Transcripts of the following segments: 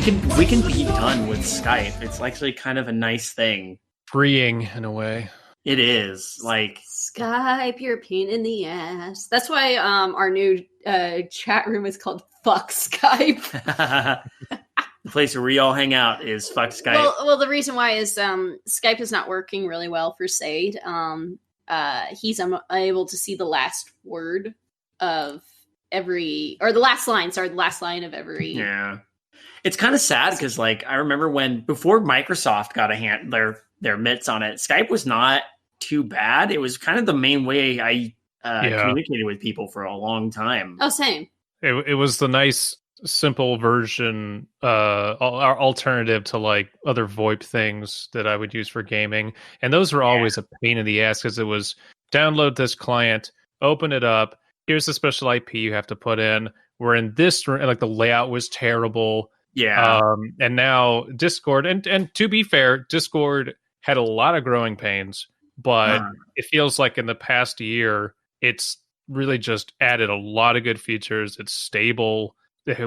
can be done with Skype. It's actually kind of a nice thing. Freeing in a way. It is like Skype, you're a pain in the ass. That's why our new chat room is called Fuck Skype. the place where we all hang out is Fuck Skype. Well, the reason why is Skype is not working really well for Sade. He's unable to see the last word of every, or the last line. Sorry, the last line of every. Yeah, it's kind of sad because, like, I remember before Microsoft got their mitts on it, Skype was not too bad. It was kind of the main way I communicated with people for a long time. Oh, same. It was the nice, simple version, alternative to like other VoIP things that I would use for gaming. And those were always a pain in the ass because it was download this client, open it up. Here's the special IP you have to put in. We're in this room, and like the layout was terrible. Yeah. And now Discord, and to be fair, Discord had a lot of growing pains, but it feels like in the past year, it's really just added a lot of good features. It's stable.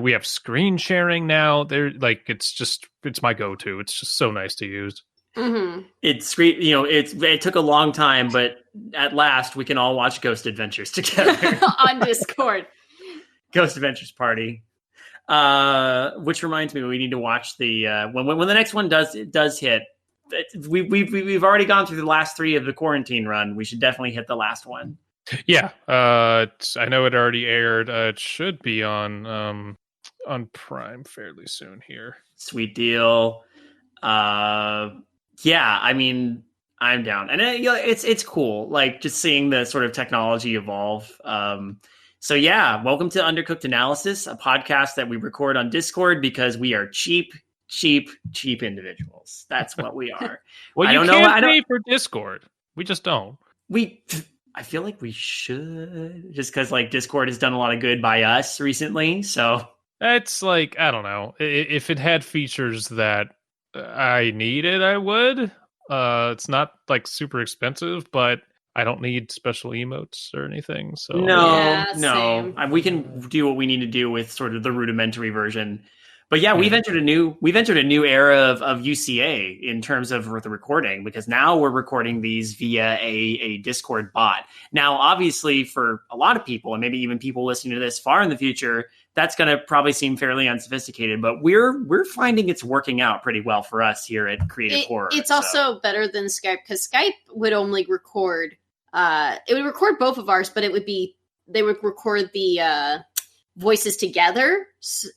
We have screen sharing now. It's my go-to. It's just so nice to use. Mm-hmm. It's great. It took a long time, but at last we can all watch Ghost Adventures together on Discord. Ghost Adventures Party. Which reminds me, we need to watch the when the next one does hit. We've already gone through the last 3 of the quarantine run. We should definitely hit the last one. Yeah, I know it already aired. It should be on Prime fairly soon here. Sweet deal. Yeah, I mean, I'm down, and it's cool, like just seeing the sort of technology evolve. So yeah, welcome to Undercooked Analysis, a podcast that we record on Discord because we are cheap individuals. That's what we are. Well, I don't pay for Discord. We just don't. I feel like we should, just because like Discord has done a lot of good by us recently. So it's like, I don't know, if it had features that I needed, I would. It's not like super expensive, but I don't need special emotes or anything. So no, we can do what we need to do with sort of the rudimentary version. But yeah, we've entered a new era of UCA in terms of the recording, because now we're recording these via a Discord bot. Now, obviously, for a lot of people, and maybe even people listening to this far in the future, that's going to probably seem fairly unsophisticated. But we're finding it's working out pretty well for us here at Creative Horror. It's also better than Skype, because Skype would only record. It would record both of ours, but they would record the voices together.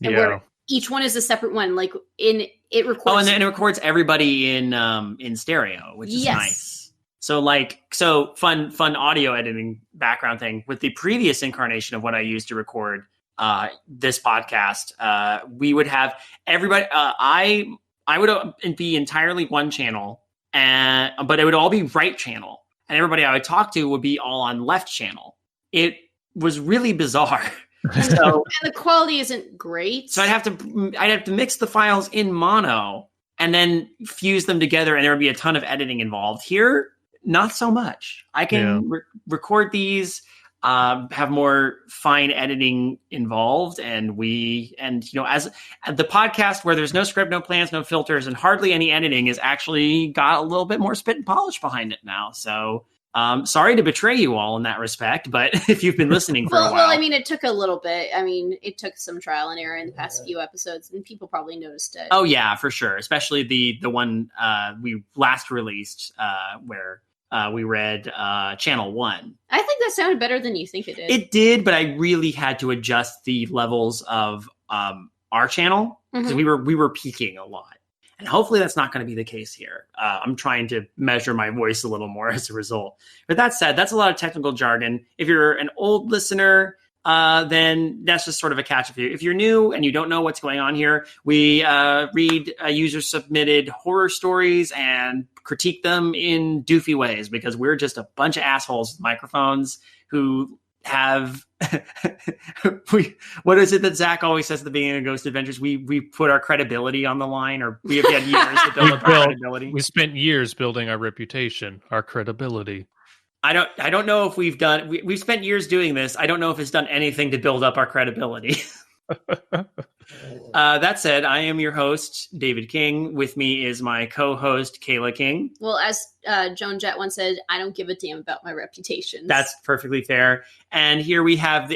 Yeah. Each one is a separate one. Like it records. Oh, and then it records everybody in stereo, which is nice. So fun audio editing background thing. With the previous incarnation of what I used to record this podcast, we would have everybody. I would be entirely one channel, but it would all be right channel, and everybody I would talk to would be all on left channel. It was really bizarre. So, and the quality isn't great. So I'd have to mix the files in mono and then fuse them together, and there would be a ton of editing involved. Here, not so much. I can record these, have more fine editing involved, and as the podcast where there's no script, no plans, no filters, and hardly any editing, is actually got a little bit more spit and polish behind it now. So. Sorry to betray you all in that respect, but if you've been listening for a while. Well, I mean, it took a little bit. I mean, it took some trial and error in the past few episodes, and people probably noticed it. Oh, yeah, for sure. Especially the one we last released where we read Channel 1. I think that sounded better than you think it did. It did, but I really had to adjust the levels of our channel, because we were peaking a lot. And hopefully that's not going to be the case here. I'm trying to measure my voice a little more as a result. But that said, that's a lot of technical jargon. If you're an old listener, then that's just sort of a catch for you. If you're new and you don't know what's going on here, we read user-submitted horror stories and critique them in doofy ways, because we're just a bunch of assholes with microphones who have what is it that Zach always says at the beginning of Ghost Adventures? We put our credibility on the line, or we have had years to build up our credibility. We spent years building our reputation, our credibility. I don't know if we've spent years doing this. I don't know if it's done anything to build up our credibility. That said, I am your host, David King. With me is my co-host, Kaela King. Well, as Joan Jett once said, I don't give a damn about my reputation. That's perfectly fair. And here we have,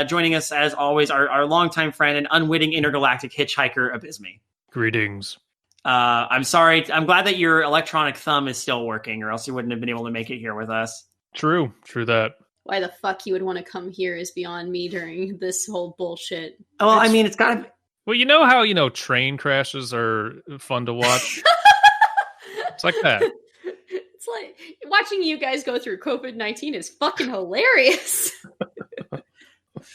joining us as always, our longtime friend and unwitting intergalactic hitchhiker, Abysmii. Greetings. I'm sorry. I'm glad that your electronic thumb is still working, or else you wouldn't have been able to make it here with us. True that. Why the fuck you would want to come here is beyond me during this whole bullshit. Well, I mean, it's got to... Well, you know how, train crashes are fun to watch? It's like that. It's like watching you guys go through COVID-19 is fucking hilarious.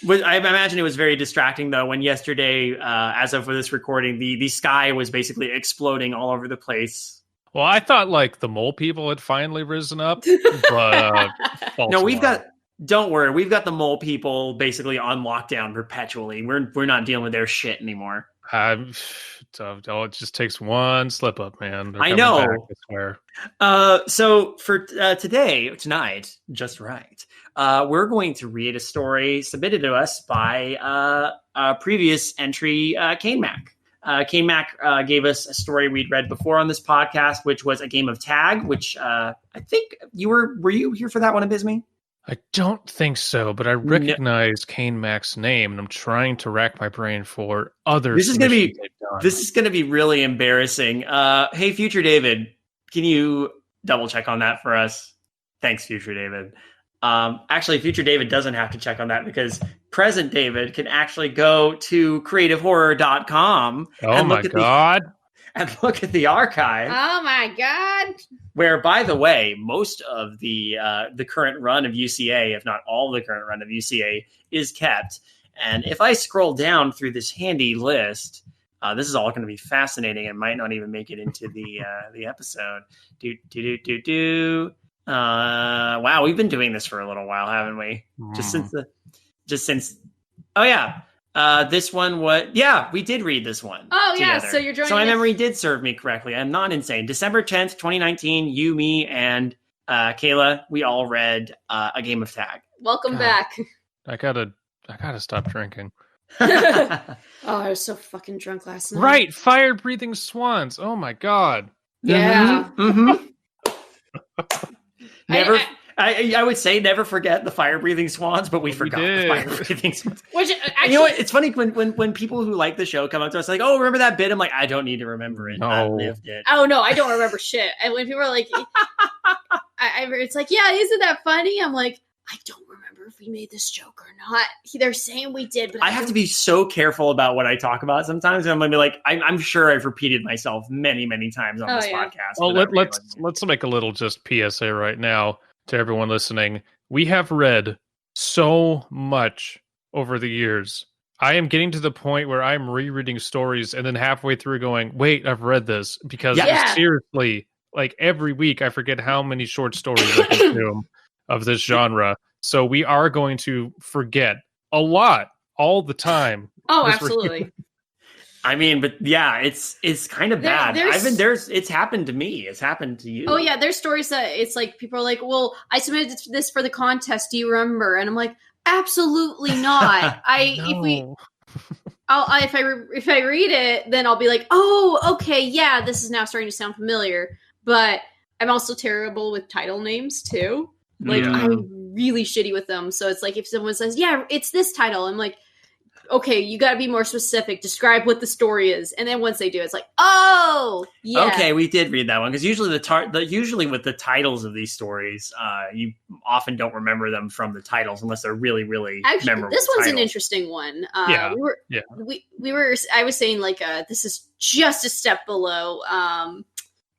I imagine it was very distracting, though, when yesterday, as of this recording, the sky was basically exploding all over the place. Well, I thought, the mole people had finally risen up, but... No, don't worry, we've got the mole people basically on lockdown perpetually. We're not dealing with their shit anymore. It just takes one slip up, man. I know. Back, I swear. So for tonight, just right, we're going to read a story submitted to us by a previous entry, Cainmak. Cainmak gave us a story we'd read before on this podcast, which was a game of tag, which I think were you here for that one, Abysmii? I don't think so, but I recognize Cainmak's name, and I'm trying to rack my brain for other. This is going to be really embarrassing. Hey, future David, can you double check on that for us? Thanks, future David. Actually, future David doesn't have to check on that because present David can actually go to creativehorror.com. Oh my God. And look at the archive. Oh my God. Where, by the way, most of the current run of UCA, if not all the current run of UCA, is kept. And if I scroll down through this handy list, this is all going to be fascinating and might not even make it into the episode. Wow, we've been doing this for a little while, haven't we? Just since. Oh yeah. This one we did read this one. Oh together. Yeah, so you're joining. So my memory did serve me correctly. I'm not insane. December 10th, 2019, you, me, and Kaela, we all read A Game of Tag. Welcome back. I gotta stop drinking. Oh, I was so fucking drunk last night. Right, fire-breathing swans. Oh my God. Yeah. Mm-hmm. Never. I would say never forget the fire-breathing swans, but we forgot the fire-breathing swans. Which, actually, you know what? It's funny when people who like the show come up to us like, "Oh, remember that bit?" I'm like, I don't need to remember it. No. I lived it. Oh no, I don't remember shit. And when people are like, it's like, yeah, isn't that funny? I'm like, I don't remember if we made this joke or not. They're saying we did, but I have to be so careful about what I talk about sometimes. And I'm gonna be like, I'm sure I've repeated myself many, many times on this podcast. Well, let's make a little just PSA right now. To everyone listening, we have read so much over the years. I am getting to the point where I'm rereading stories and then halfway through going, wait, I've read this. Because seriously, every week I forget how many short stories I consume of this genre. So we are going to forget a lot all the time. Oh, absolutely. I mean, but yeah, it's kind of bad. It's happened to me. It's happened to you. Oh yeah, there's stories that it's like people are like, "Well, I submitted this for the contest. Do you remember?" And I'm like, "Absolutely not." If I read it, then I'll be like, "Oh, okay, yeah, this is now starting to sound familiar." But I'm also terrible with title names too. I'm really shitty with them. So it's like if someone says, "Yeah, it's this title," I'm like, okay, you got to be more specific. Describe what the story is, and then once they do, it's like, oh, yeah. Okay, we did read that one because usually usually with the titles of these stories, you often don't remember them from the titles unless they're really, really memorable. This one's titles. an interesting one. I was saying this is just a step below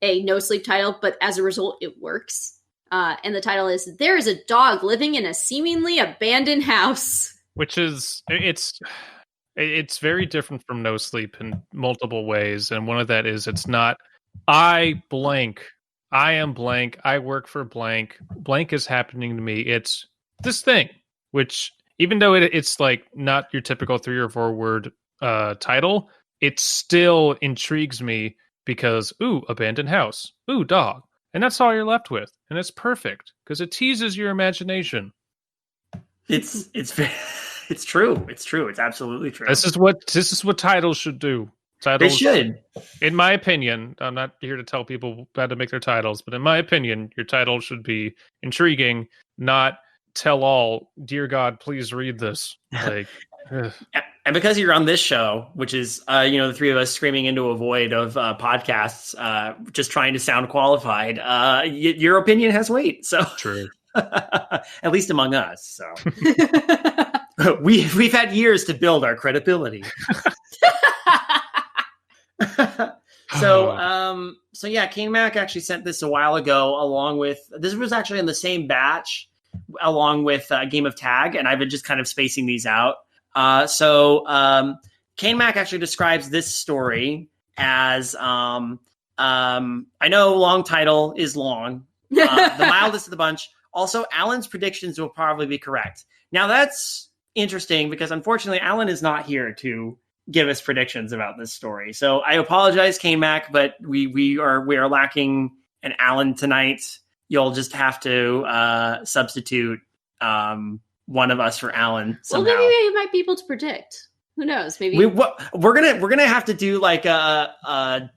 a no sleep title, but as a result, it works. And the title is "There is a dog living in a seemingly abandoned house." Which is, it's very different from No Sleep in multiple ways. And one of that is it's not, I am blank, I work for blank is happening to me. It's this thing, which even though it's not your typical 3 or 4 word title, it still intrigues me because, ooh, abandoned house, ooh, dog. And that's all you're left with. And it's perfect because it teases your imagination. It's It's true. It's true. It's absolutely true. This is what titles should do. Titles, they should. In my opinion, I'm not here to tell people how to make their titles, but in my opinion, your title should be intriguing, not tell all. Dear God, please read this. Like, and because you're on this show, which is the three of us screaming into a void of podcasts, just trying to sound qualified, your opinion has weight. So true. At least among us. So we've had years to build our credibility. So yeah, Cainmak actually sent this a while ago this was actually in the same batch along with Game of Tag, and I've been just kind of spacing these out. So Cainmak actually describes this story as I know long title is long, the mildest of the bunch. Also, Alan's predictions will probably be correct. Now that's interesting because unfortunately Alan is not here to give us predictions about this story. So I apologize, Cainmak, but we are lacking an Alan tonight. You'll just have to substitute one of us for Alan somehow. Well, maybe you might be able to predict. Who knows? Maybe we're gonna have to do like a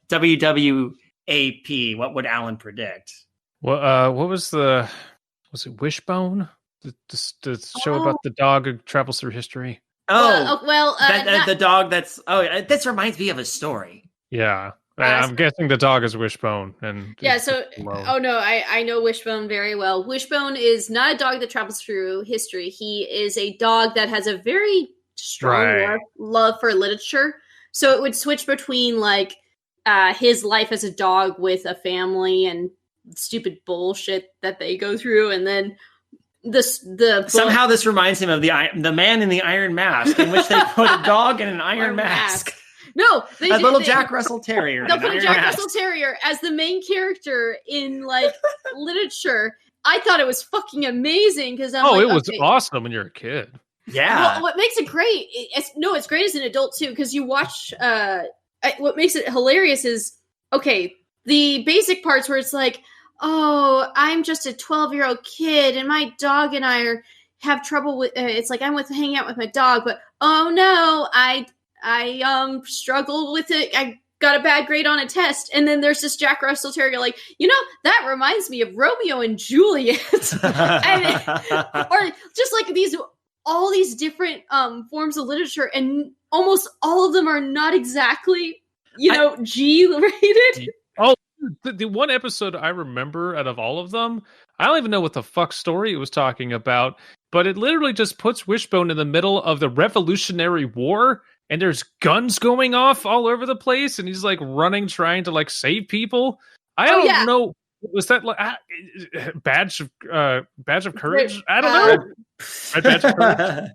WWAP. What would Alan predict? Well, what was it Wishbone? The show about the dog who travels through history. The dog. This reminds me of a story. Yeah, I'm guessing the dog is Wishbone. And yeah, so I know Wishbone very well. Wishbone is not a dog that travels through history. He is a dog that has a very strong love for literature. So it would switch between like his life as a dog with a family and stupid bullshit that they go through, and then somehow this reminds him of the Man in the Iron Mask, in which they put a dog in an iron mask. No, Jack Russell Terrier. They'll put a Jack Russell Terrier as the main character in like literature. I thought it was fucking amazing because it was awesome when you're a kid. Yeah. Well, what makes it great? It's great as an adult too because you watch. What makes it hilarious is the basic parts where it's like, oh, I'm just a 12-year-old kid, and my dog and I have trouble with. It's like I'm hanging out with my dog, but oh no, I struggled with it. I got a bad grade on a test, and then there's this Jack Russell Terrier. Like, that reminds me of Romeo and Juliet, or just like all these different forms of literature, and almost all of them are not exactly G rated. Oh. The one episode I remember out of all of them, I don't even know what the fuck story it was talking about, but it literally just puts Wishbone in the middle of the Revolutionary War, and there's guns going off all over the place, and he's like running, trying to like save people. I don't know. Was that like badge of courage? I don't know. Red badge of courage.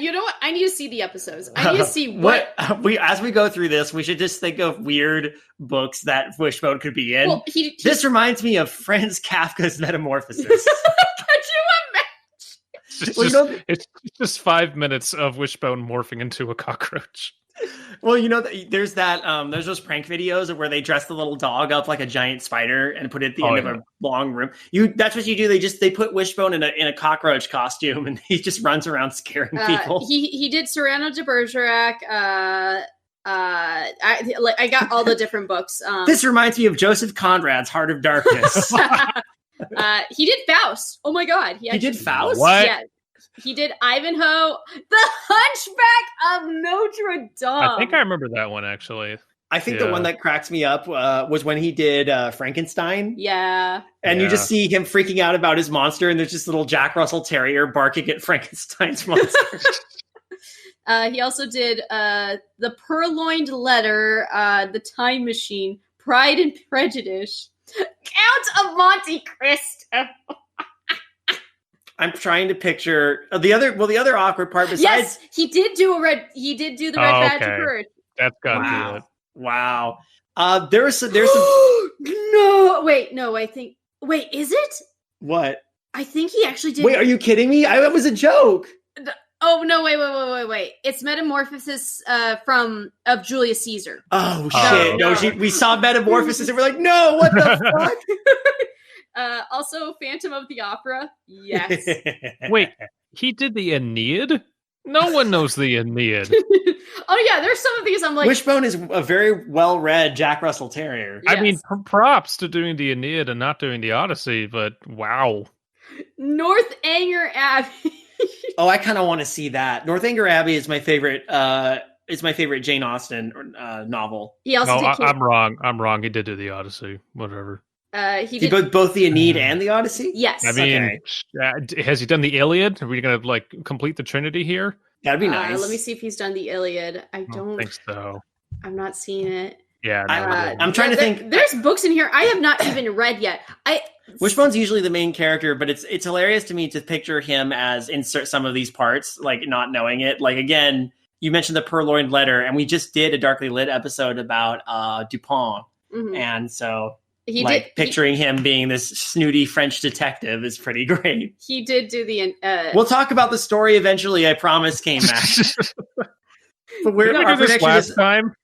You know what? I need to see the episodes. I need to see what as we go through this. We should just think of weird books that Wishbone could be in. Well, this reminds me of Franz Kafka's Metamorphosis. Could you imagine? It's just 5 minutes of Wishbone morphing into a cockroach. Well, there's there's those prank videos of where they dress the little dog up like a giant spider and put it at the end of a long room. That's what you do. They put Wishbone in a cockroach costume, and he just runs around scaring people. He did Cyrano de Bergerac. I got all the different books. This reminds me of Joseph Conrad's Heart of Darkness. He did Faust. Oh my god, he did Faust. What? Yeah. He did Ivanhoe, the Hunchback of Notre Dame. I think I remember that one, actually. I think the one that cracks me up was when he did Frankenstein. Yeah. And you just see him freaking out about his monster, and there's this little Jack Russell Terrier barking at Frankenstein's monster. He also did The Purloined Letter, The Time Machine, Pride and Prejudice, Count of Monte Cristo. I'm trying to picture the other awkward part besides. Yes, he did do the Red Badge of Courage. That's gotta be it. Wow. There's some. No, I think. Wait, is it? What? I think he actually did. Wait, are you kidding me? That was a joke. Oh no! Wait! It's Metamorphosis of Julius Caesar. Oh shit! No, we saw Metamorphosis and we're like, no, what the fuck? Also, Phantom of the Opera. Yes. Wait, he did the Aeneid? No one knows the Aeneid. Oh yeah, there's some of these I'm like, Wishbone is a very well-read Jack Russell Terrier. Yes. I mean, props to doing the Aeneid and not doing the Odyssey, but wow. Northanger Abbey. Oh, I kind of want to see that. Northanger Abbey is my favorite. It's my favorite Jane Austen novel. He also No, did I'm wrong. I'm wrong. He did do the Odyssey. Whatever. he Did did both the Aeneid and the Odyssey? yes. I mean, has he done the Iliad? Are we gonna like complete the Trinity here? That'd be nice. Let me see if he's done the Iliad. I don't think so. I'm not seeing it. Yeah, I'm trying to think. There's books in here I have not even read yet. Wishbone's usually the main character, but it's hilarious to me to picture him as insert some of these parts, like not knowing it. Like again, you mentioned the Purloined Letter, and we just did a Darkly Lit episode about Dupont, and so picturing him being this snooty French detective is pretty great. He did do the. We'll talk about the story eventually. I promise, Cainmak. But we're our prediction last time.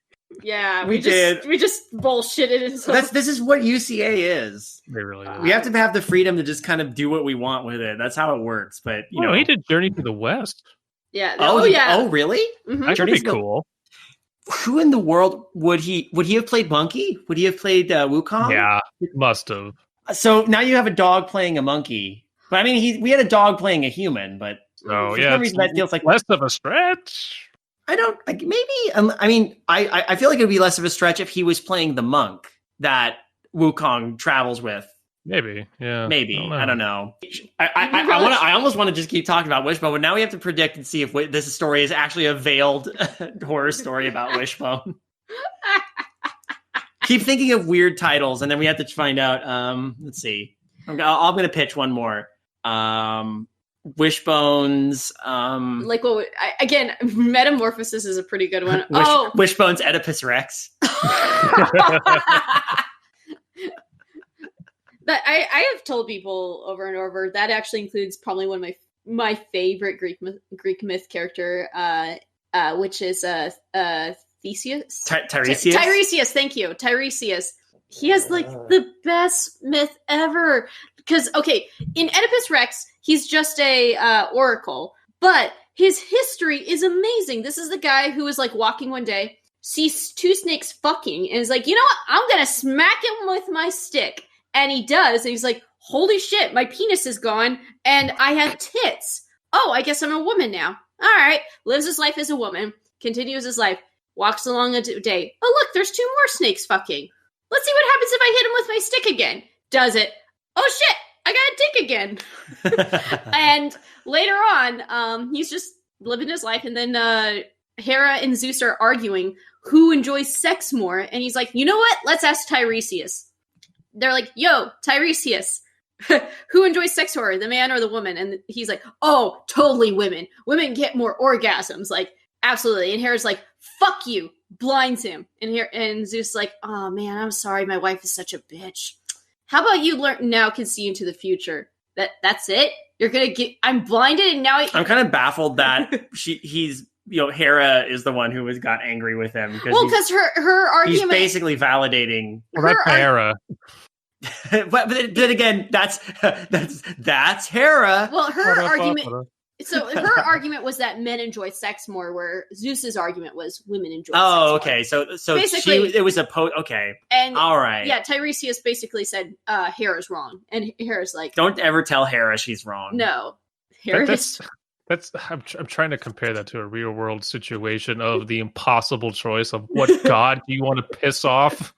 Yeah, we did. We just bullshitted. This is what UCA is. They really do. We have to have the freedom to just kind of do what we want with it. That's how it works. But you know, he did Journey to the West. Yeah. Yeah. Oh, really? Mm-hmm. That could be cool. Who in the world would he have played Monkey? Would he have played Wukong? Yeah, must have. So now you have a dog playing a monkey. But I mean, we had a dog playing a human. But for some reason that feels like less of a stretch. I don't like maybe. I mean, I feel like it'd be less of a stretch if he was playing the monk that Wukong travels with. Maybe, yeah. Maybe I don't know. I almost want to just keep talking about Wishbone, but now we have to predict and see if this story is actually a veiled horror story about Wishbone. Keep thinking of weird titles, and then we have to find out. Let's see. I'm going to pitch one more. Wishbone's like what again, Metamorphosis is a pretty good one. Wishbone's Oedipus Rex. That I have told people over and over that actually includes probably one of my favorite Greek myth character, which is Theseus. Tiresias. Tiresias, thank you, Tiresias. He has like the best myth ever. Because in Oedipus Rex, he's just a oracle, but his history is amazing. This is the guy who was like walking one day, sees two snakes fucking, and is like, you know what? I'm gonna smack him with my stick. And he does, and he's like, holy shit, my penis is gone, and I have tits. Oh, I guess I'm a woman now. All right. Lives his life as a woman, continues his life, walks along a day. Oh, look, there's two more snakes fucking. Let's see what happens if I hit him with my stick again. Does it. Oh, shit, I got a dick again. And later on, he's just living his life, and then Hera and Zeus are arguing who enjoys sex more, and he's like, you know what? Let's ask Tiresias. They're like, yo, Tiresias, who enjoys sex more, the man or the woman? And he's like, oh, totally women. Women get more orgasms. Like, absolutely. And Hera's like, fuck you. Blinds him. And Zeus is like, oh, man, I'm sorry. My wife is such a bitch. How about you learn now can see into the future? That's it? You're going to get, I'm blinded and now I'm kind of baffled that he's, Hera is the one who got angry with him. Because her argument. He's basically validating. Well, that's Hera. but again, that's Hera. Well, her argument. So her argument was that men enjoy sex more, where Zeus's argument was women enjoy. Oh, sex okay. more. So basically, it was a okay. And all right. Yeah, Tiresias basically said Hera's wrong, and Hera's like, don't ever tell Hera she's wrong. No, Hera's. I'm trying to compare that to a real world situation of the impossible choice of what god do you want to piss off.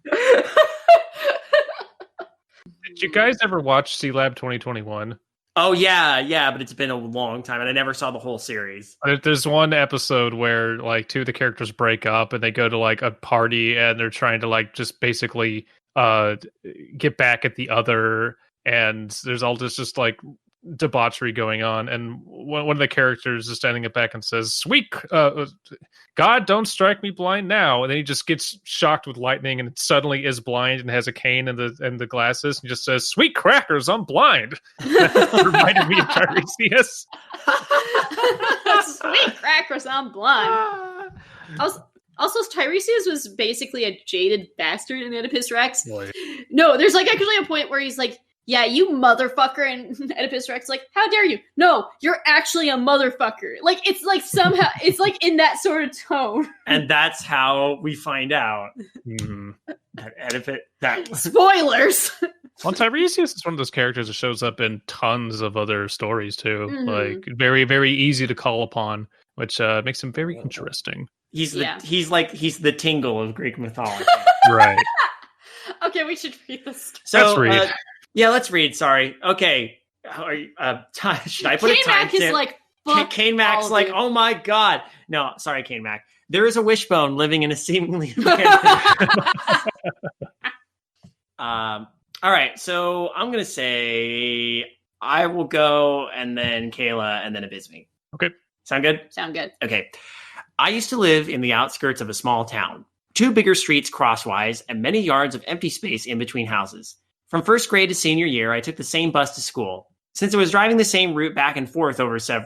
Did you guys ever watch C-Lab 2021? Oh yeah, but it's been a long time, and I never saw the whole series. There's one episode where like two of the characters break up, and they go to like a party, and they're trying to like just basically get back at the other, and there's all this just like debauchery going on, and one of the characters is standing up back and says, "Sweet God, don't strike me blind now!" And then he just gets shocked with lightning, and suddenly is blind and has a cane and the glasses, and just says, "Sweet crackers, I'm blind." That reminded me of Tiresias. Sweet crackers, I'm blind. Also, Tiresias was basically a jaded bastard in Oedipus Rex. Boy. No, there's like actually a point where he's like, yeah, you motherfucker. And Oedipus Rex like, how dare you? No, you're actually a motherfucker. Like, it's like somehow, it's like in that sort of tone. And that's how we find out that Oedipus... Spoilers! Well, Tiresias is one of those characters that shows up in tons of other stories, too. Like, very, very easy to call upon, which makes him very interesting. He's the Tingle of Greek mythology. Right. Okay, we should read this. So, let's read. Let's read. Sorry. Okay. Should I put a time Cainmak is like, fuck Cainmak's all like, of it. oh my god. No, sorry, Cainmak. There is a Wishbone living in a seemingly abandoned... All right, so I'm going to say I will go, and then Kaela, and then Abysmii. Okay. Sound good? Sound good. Okay. I used to live in the outskirts of a small town. 2 bigger streets crosswise, and many yards of empty space in between houses. From first grade to senior year, I took the same bus to school. Since I was driving the same route back and forth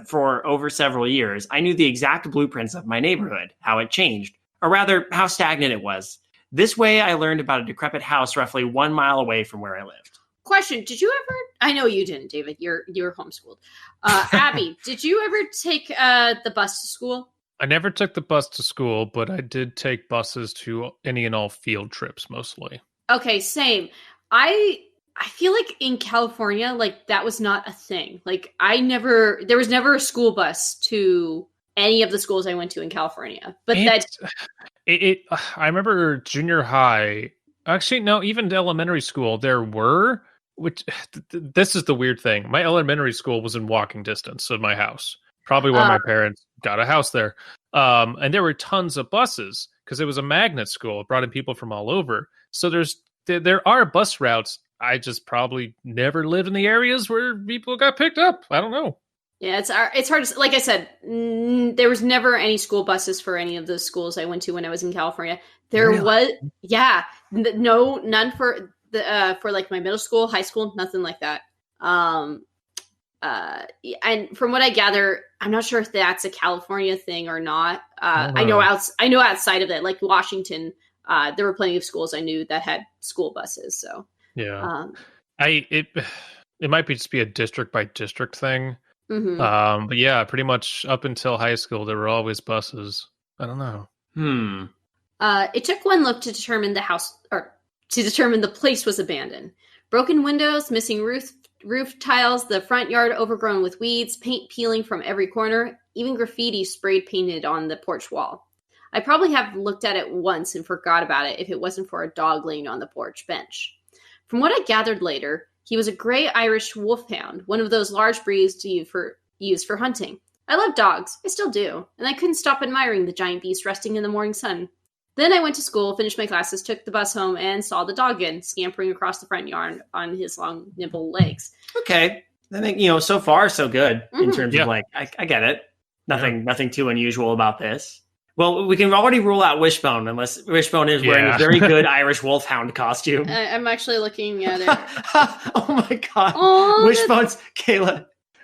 for over several years, I knew the exact blueprints of my neighborhood, how it changed, or rather, how stagnant it was. This way, I learned about a decrepit house roughly 1 mile away from where I lived. Question: did you ever? I know you didn't, David. You're homeschooled. Abby, did you ever take the bus to school? I never took the bus to school, but I did take buses to any and all field trips, mostly. Okay, same. I feel like in California, like that was not a thing. Like there was never a school bus to any of the schools I went to in California. But I remember junior high. Actually, no, even elementary school, there were. Which this is the weird thing. My elementary school was in walking distance of my house. Probably why my parents got a house there. And there were tons of buses because it was a magnet school. It brought in people from all over. So there are bus routes. I just probably never lived in the areas where people got picked up. I don't know. Yeah, it's hard to, like I said, there was never any school buses for any of the schools I went to when I was in California. There was, yeah, none for like my middle school, high school, nothing like that. And from what I gather, I'm not sure if that's a California thing or not. I know outside of it, like Washington, there were plenty of schools I knew that had school buses. So yeah, it might just be a district by district thing. Mm-hmm. But yeah, pretty much up until high school, there were always buses. I don't know. It took one look to determine the place was abandoned. Broken windows, missing roof tiles, the front yard overgrown with weeds, paint peeling from every corner, even graffiti sprayed painted on the porch wall. I probably have looked at it once and forgot about it if it wasn't for a dog laying on the porch bench. From what I gathered later, he was a gray Irish wolfhound, one of those large breeds used for hunting. I love dogs, I still do, and I couldn't stop admiring the giant beast resting in the morning sun. Then I went to school, finished my classes, took the bus home, and saw the dog again, scampering across the front yard on his long, nimble legs. Okay. I think, so far, so good in terms of like, I get it. Nothing too unusual about this. Well, we can already rule out Wishbone, unless Wishbone is wearing a very good Irish wolfhound costume. I'm actually looking at it. Oh my god.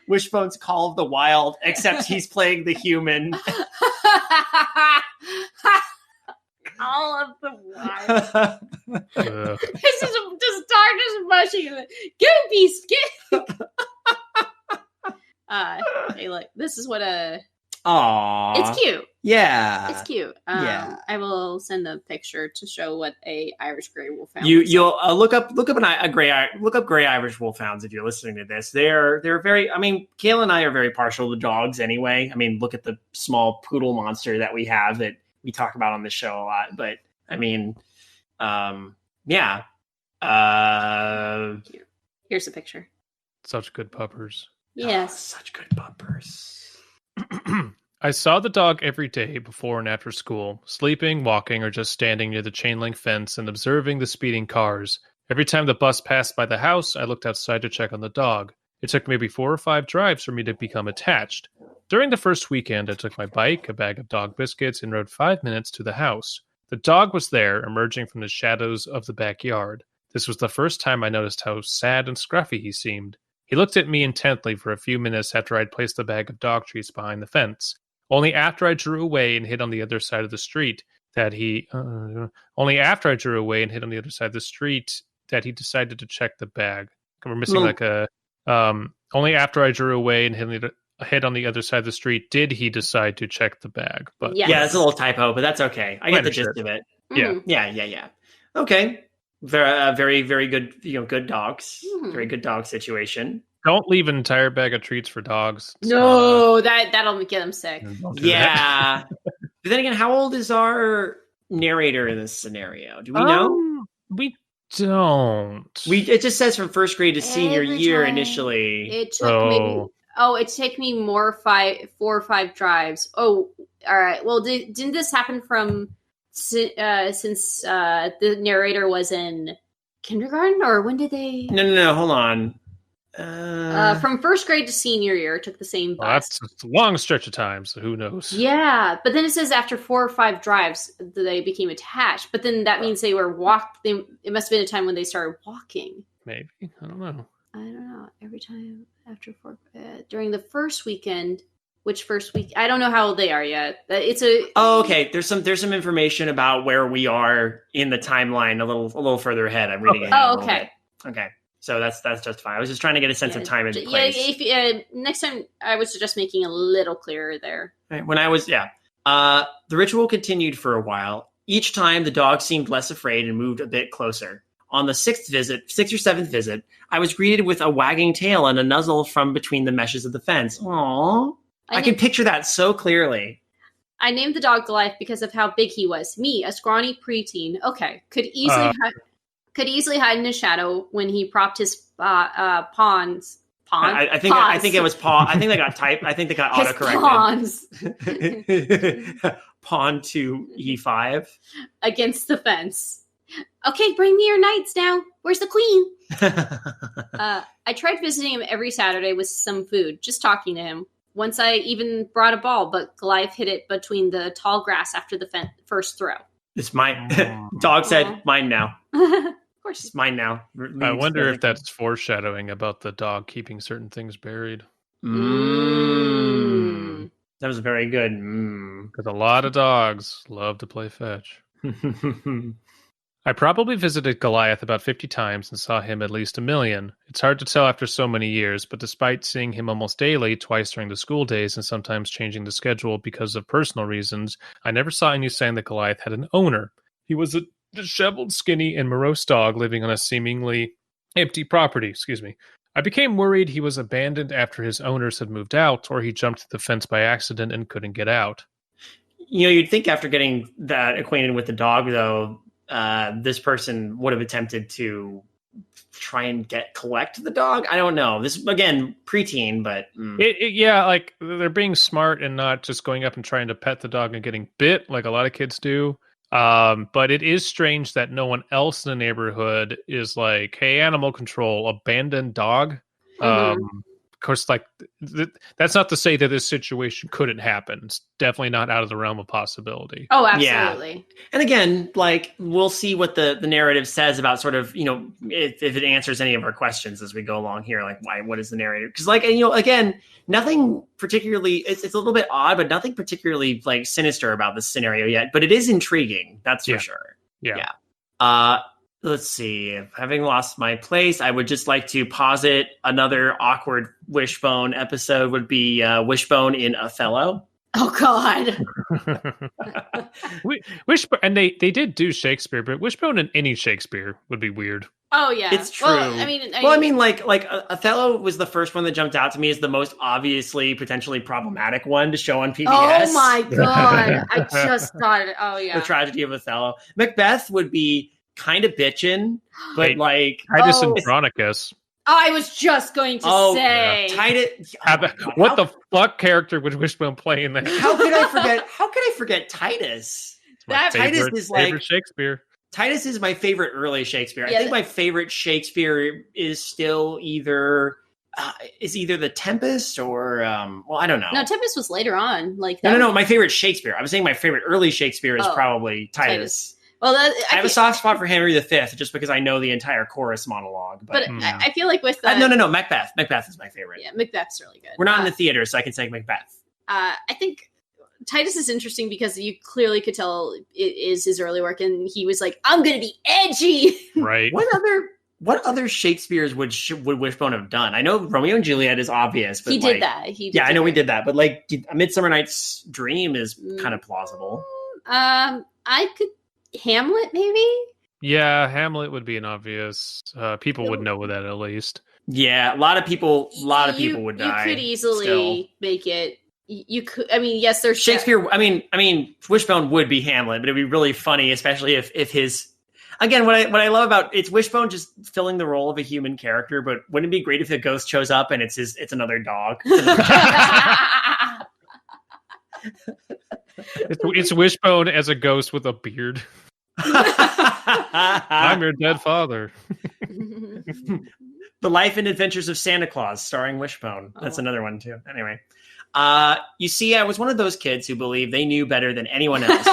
Wishbone's Call of the Wild, except he's playing the human. All of the wild. This is just darkness mushing. Get a beast, get. Hey, look, this is what Aww. It's cute. Yeah. It's cute. Yeah. I will send a picture to show what a Irish gray wolfhound. You'll look up gray Irish wolfhounds if you're listening to this. They're very. I mean, Kaela and I are very partial to dogs anyway. I mean, look at the small poodle monster that we have that we talk about on the show a lot. But I mean, yeah. Here's a picture. Such good puppers. Yes. Such good puppers. I saw the dog every day before and after school, sleeping, walking, or just standing near the chain link fence and observing the speeding cars. Every time the bus passed by the house, I looked outside to check on the dog. It took maybe 4 or 5 drives for me to become attached. During the first weekend, I took my bike, a bag of dog biscuits, and rode 5 minutes to the house. The dog was there, emerging from the shadows of the backyard. This was the first time I noticed how sad and scruffy he seemed. He looked at me intently for a few minutes after I'd placed the bag of dog treats behind the fence. Only after I drew away and hid on the other side of the street that he decided to check the bag. We're missing like a only after I drew away and hit on the other side of the street did he decide to check the bag. But yeah, it's a little typo, but that's okay. I get the gist of it. Mhm. Yeah. Okay. Very, very good. Good dogs. Very good dog situation. Don't leave an entire bag of treats for dogs. No, that'll get them sick. Yeah. But then again, how old is our narrator in this scenario? Do we know? We don't. It just says from first grade to senior Every year time. initially. It took me. Oh, it took me 4 or 5 drives. Oh, all right. Well, didn't this happen from since the narrator was in kindergarten, or when did they? No. Hold on. From first grade to senior year, it took the same bus. That's a long stretch of time, so who knows? Yeah, but then it says after 4 or 5 drives, they became attached. But then that means they were it must have been a time when they started walking. Maybe. I don't know. Every time after 4, during the first weekend. Which first week? I don't know how old they are yet. It's a. Oh, okay. There's some information about where we are in the timeline a little further ahead. I'm reading it. Oh, okay. Okay. So that's just fine. I was just trying to get a sense of time and place. Yeah, next time I would suggest making a little clearer there. Right, when I was, the ritual continued for a while. Each time the dog seemed less afraid and moved a bit closer. On the 6th or 7th visit, I was greeted with a wagging tail and a nuzzle from between the meshes of the fence. Aww. I can picture that so clearly. I named the dog Goliath because of how big he was. Me, a scrawny preteen. Okay, could easily hide in his shadow when he propped his pawns. I think it was paw. I think they got typed. I think they got autocorrected. Pawns. Pawn to E5 against the fence. Okay, bring me your knights now. Where's the queen? I tried visiting him every Saturday with some food, just talking to him. Once I even brought a ball, but Goliath hit it between the tall grass after the first throw. It's mine. Dog said, mine now. Of course. It's mine now. I wonder if that's foreshadowing about the dog keeping certain things buried. That was very good. Because a lot of dogs love to play fetch. I probably visited Goliath about 50 times and saw him at least 1 million. It's hard to tell after so many years, but despite seeing him almost daily, twice during the school days, and sometimes changing the schedule because of personal reasons, I never saw any sign that Goliath had an owner. He was a disheveled, skinny, and morose dog living on a seemingly empty property. I became worried he was abandoned after his owners had moved out, or he jumped the fence by accident and couldn't get out. You'd think after getting that acquainted with the dog, though, this person would have attempted to try and collect the dog. I don't know. This, again, preteen, but like they're being smart and not just going up and trying to pet the dog and getting bit like a lot of kids do. But it is strange that no one else in the neighborhood is like, hey, animal control, abandoned dog. Of course, like that's not to say that this situation couldn't happen. It's definitely not out of the realm of possibility. Oh, absolutely. Yeah. And again, like we'll see what the narrative says about sort of, if it answers any of our questions as we go along here, like what is the narrative? Because like, again, nothing particularly, it's a little bit odd, but nothing particularly like sinister about this scenario yet, but it is intriguing. That's for sure. Yeah. Let's see. Having lost my place, I would just like to posit another awkward Wishbone episode would be Wishbone in Othello. Oh, God. Wishbone, and they did do Shakespeare, but Wishbone in any Shakespeare would be weird. Oh, yeah. It's true. Well, I mean, like Othello was the first one that jumped out to me as the most obviously potentially problematic one to show on PBS. Oh, my God. I just thought it. Oh, yeah. The Tragedy of Othello. Macbeth would be kind of bitchin', but like Titus Andronicus. I was just going to say Titus. What the fuck character would Wishbone play in that? How could I forget Titus? Titus is like Shakespeare. Titus is my favorite early Shakespeare. I think my favorite Shakespeare is still either the Tempest or I don't know. No, Tempest was later on. Like no. My favorite Shakespeare. I was saying my favorite early Shakespeare is probably Titus. Well, I have a soft spot for Henry V just because I know the entire chorus monologue. But I feel like with no, Macbeth. Macbeth is my favorite. Yeah, Macbeth's really good. We're not in the theater, so I can say Macbeth. I think Titus is interesting because you clearly could tell it is his early work, and he was like, "I'm going to be edgy." Right. What other Shakespeare's would Wishbone have done? I know Romeo and Juliet is obvious, but he did that. I know we did that, but like A Midsummer Night's Dream is kind of plausible. I could Hamlet maybe. Yeah, Hamlet would be an obvious. People would know that at least. Yeah, a lot of people would die. You could easily make it. You could. I mean, yes, there's Shakespeare. I mean, Wishbone would be Hamlet, but it'd be really funny, especially if his. Again, what I love about it's Wishbone just filling the role of a human character, but wouldn't it be great if the ghost shows up and it's another dog? It's Wishbone as a ghost with a beard. I'm your dead father. The Life and Adventures of Santa Claus, starring Wishbone. That's another one too. Anyway, you see, I was one of those kids who believed they knew better than anyone else.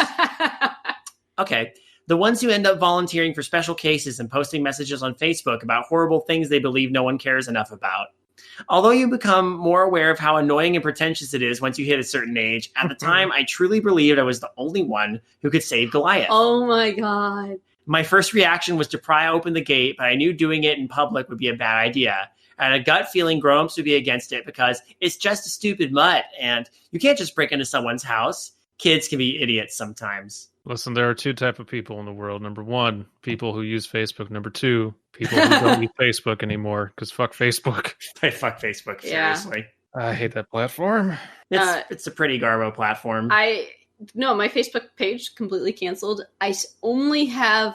Okay. The ones who end up volunteering for special cases and posting messages on Facebook about horrible things they believe no one cares enough about. Although you become more aware of how annoying and pretentious it is once you hit a certain age, at the time, I truly believed I was the only one who could save Goliath. Oh my God. My first reaction was to pry open the gate, but I knew doing it in public would be a bad idea. I had a gut feeling grown-ups would be against it because it's just a stupid mutt, and you can't just break into someone's house. Kids can be idiots sometimes. Listen, there are two types of people in the world. Number one, people who use Facebook. Number two, people who don't use Facebook anymore, because fuck Facebook. Fuck Facebook, seriously. I hate that platform. It's a pretty garbo platform. No, my Facebook page completely canceled. I only have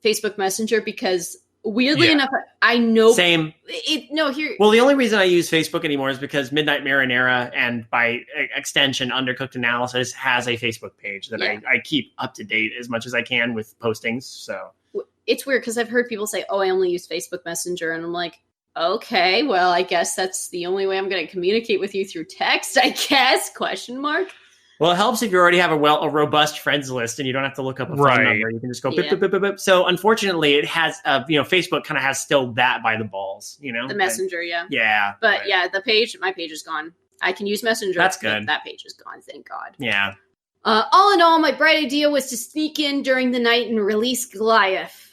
Facebook Messenger because weirdly enough, I know same. Well, the only reason I use Facebook anymore is because Midnight Marinara and by extension Undercooked Analysis has a Facebook page that I keep up to date as much as I can with postings. So it's weird because I've heard people say, "Oh, I only use Facebook Messenger," and I'm like, "Okay, well, I guess that's the only way I'm going to communicate with you through text, I guess?" ? Well, it helps if you already have a robust friends list and you don't have to look up a phone number. You can just go bip, bip, bip, bip, bip. So unfortunately, it has, Facebook kind of has still that by the balls, The Messenger, yeah. Yeah. But my page is gone. I can use Messenger. That's good. That page is gone, thank God. Yeah. All in all, my bright idea was to sneak in during the night and release Goliath.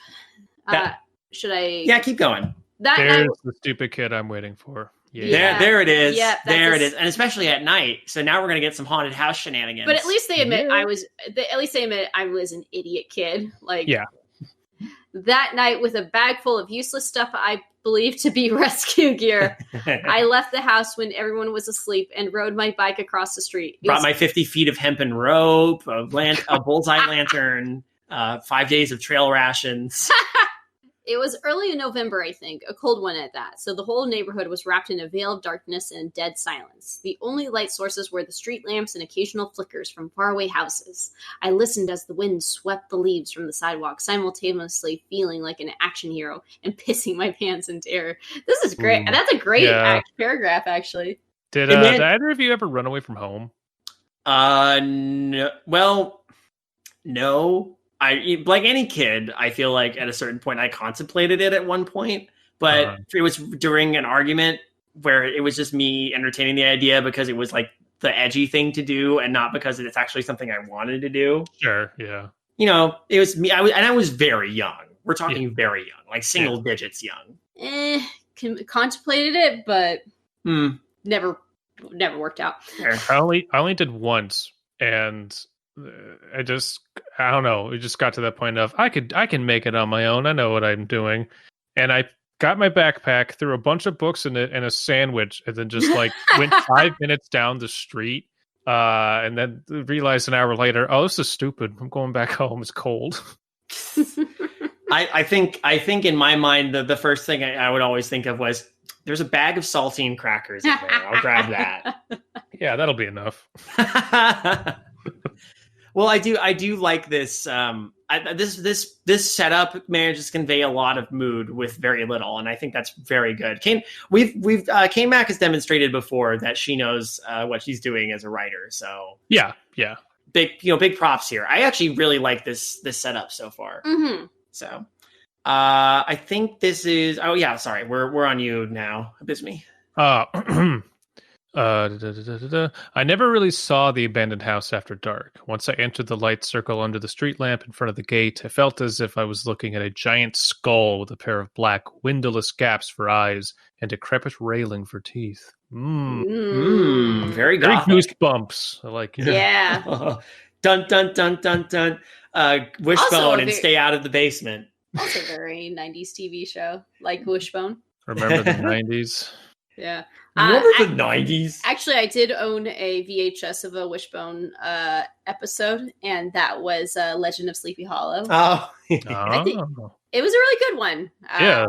Should I? Yeah, keep going. There's the stupid kid I'm waiting for. Yeah. There it is. Yeah, there it is. And especially at night. So now we're going to get some haunted house shenanigans. But at least they admit I was an idiot kid. That night with a bag full of useless stuff I believed to be rescue gear, I left the house when everyone was asleep and rode my bike across the street. Brought my 50 feet of hempen rope, a bullseye lantern, 5 days of trail rations. It was early in November, I think, a cold one at that, so the whole neighborhood was wrapped in a veil of darkness and dead silence. The only light sources were the street lamps and occasional flickers from faraway houses. I listened as the wind swept the leaves from the sidewalk, simultaneously feeling like an action hero and pissing my pants in terror. This is great. Ooh. That's a great paragraph, actually. Did either of you ever run away from home? No. Well, no. Like any kid, I feel like at a certain point I contemplated it at one point, but it was during an argument where it was just me entertaining the idea because it was like the edgy thing to do and not because it's actually something I wanted to do. Sure, yeah. It was me. I was very young. We're talking very young, like single digits young. Contemplated it, but never worked out. I only did once, and I don't know. It just got to that point of I can make it on my own. I know what I'm doing, and I got my backpack, threw a bunch of books in it and a sandwich, and then just went 5 minutes down the street, and then realized an hour later, oh, this is stupid. I'm going back home. It's cold. I think in my mind the first thing I would always think of was there's a bag of saltine crackers in there. I'll grab that. Yeah, that'll be enough. Well, I do like this. This setup manages to convey a lot of mood with very little, and I think that's very good. Cainmak has demonstrated before that she knows what she's doing as a writer. So yeah, big props here. I actually really like this setup so far. Mm-hmm. So I think this is. Oh yeah, sorry, we're on you now, Abysmii. I never really saw the abandoned house after dark. Once I entered the light circle under the street lamp in front of the gate, I felt as if I was looking at a giant skull with a pair of black, windowless gaps for eyes and decrepit railing for teeth. Very Very gothic. goosebumps. I like it. Yeah. Dun, dun, dun, dun, dun. Wishbone and stay out of the basement. Also very 90s TV show, like Wishbone. Remember the 90s? Yeah. Remember the 90s? Actually, I did own a VHS of a Wishbone episode, and that was Legend of Sleepy Hollow. Oh. I think it was a really good one. Yeah.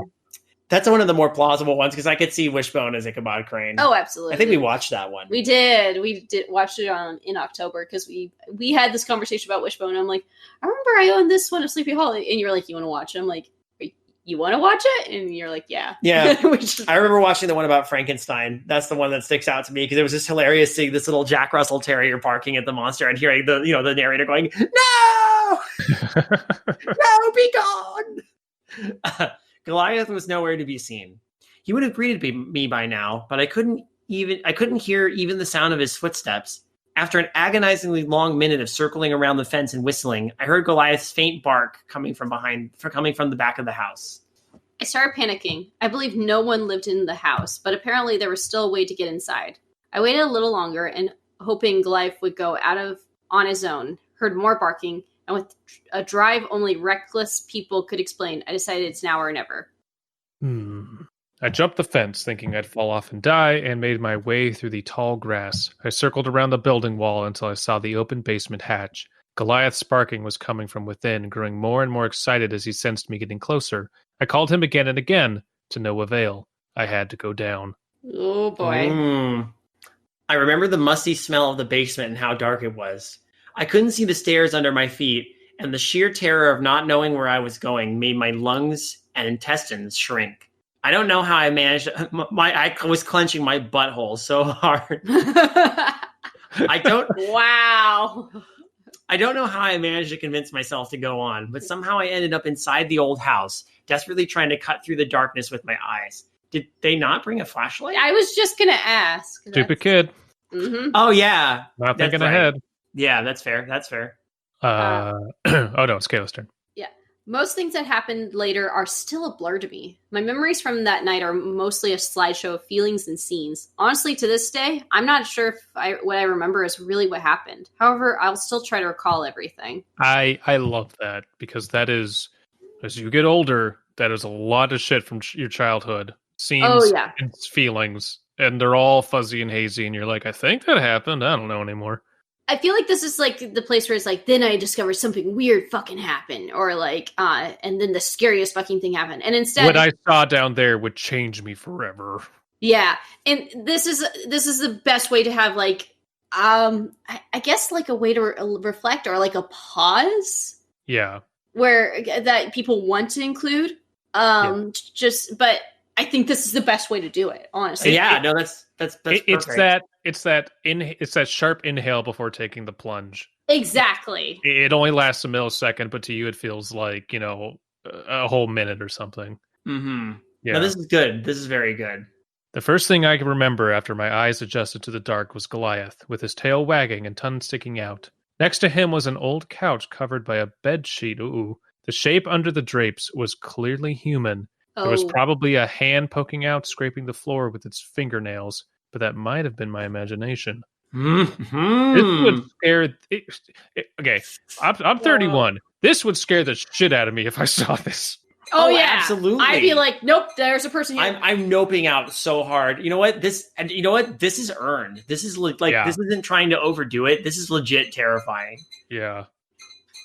That's one of the more plausible ones because I could see Wishbone as Ichabod Crane. Oh, absolutely. I think we watched that one. We did. We did watch it in October because we had this conversation about Wishbone. I'm like, I remember I owned this one of Sleepy Hollow, and you're like, you want to watch it? I'm like, you want to watch it? And you're like, yeah. Yeah. I remember watching the one about Frankenstein. That's the one that sticks out to me because it was just hilarious seeing this little Jack Russell Terrier barking at the monster and hearing the narrator going, "No, no, be gone." Goliath was nowhere to be seen. He would have greeted me by now, but I couldn't hear even the sound of his footsteps. After an agonizingly long minute of circling around the fence and whistling, I heard Goliath's faint bark coming from the back of the house. I started panicking. I believe no one lived in the house, but apparently there was still a way to get inside. I waited a little longer and hoping Goliath would go on his own, heard more barking, and with a drive only reckless people could explain, I decided it's now or never. I jumped the fence, thinking I'd fall off and die, and made my way through the tall grass. I circled around the building wall until I saw the open basement hatch. Goliath's barking was coming from within, growing more and more excited as he sensed me getting closer. I called him again and again, to no avail. I had to go down. Oh, boy. I remember the musty smell of the basement and how dark it was. I couldn't see the stairs under my feet, and the sheer terror of not knowing where I was going made my lungs and intestines shrink. I don't know how I managed. I was clenching my butthole so hard. Wow. I don't know how I managed to convince myself to go on, but somehow I ended up inside the old house, desperately trying to cut through the darkness with my eyes. Did they not bring a flashlight? I was just going to ask. Stupid kid. Mm-hmm. Oh, yeah. Not thinking ahead. Yeah, that's fair. That's fair. Oh, no, it's Kayla's turn. Yeah. Most things that happened later are still a blur to me. My memories from that night are mostly a slideshow of feelings and scenes. Honestly, to this day, I'm not sure if what I remember is really what happened. However, I'll still try to recall everything. I love that because that is, as you get older, that is a lot of shit from your childhood. Scenes and feelings, and they're all fuzzy and hazy, and you're like, I think that happened. I don't know anymore. I feel like this is like the place where it's like, then I discovered something weird fucking happened, or like, and then the scariest fucking thing happened. And instead, what I saw down there would change me forever. Yeah, and this is the best way to have like, I guess like a way to reflect or like a pause. Yeah, where that people want to include. But I think this is the best way to do it. Honestly, that's perfect. It's that sharp inhale before taking the plunge. Exactly. It only lasts a millisecond, but to you it feels like, a whole minute or something. Mm-hmm. Yeah. No, this is good. This is very good. The first thing I can remember after my eyes adjusted to the dark was Goliath, with his tail wagging and tongue sticking out. Next to him was an old couch covered by a bed sheet. Ooh. The shape under the drapes was clearly human. There was probably a hand poking out, scraping the floor with its fingernails, but that might have been my imagination. Mm-hmm. This would scare... Okay, I'm 31. This would scare the shit out of me if I saw this. Oh yeah, absolutely. I'd be like, nope, there's a person here. I'm noping out so hard. You know what? This is earned. This is this isn't trying to overdo it. This is legit terrifying. Yeah.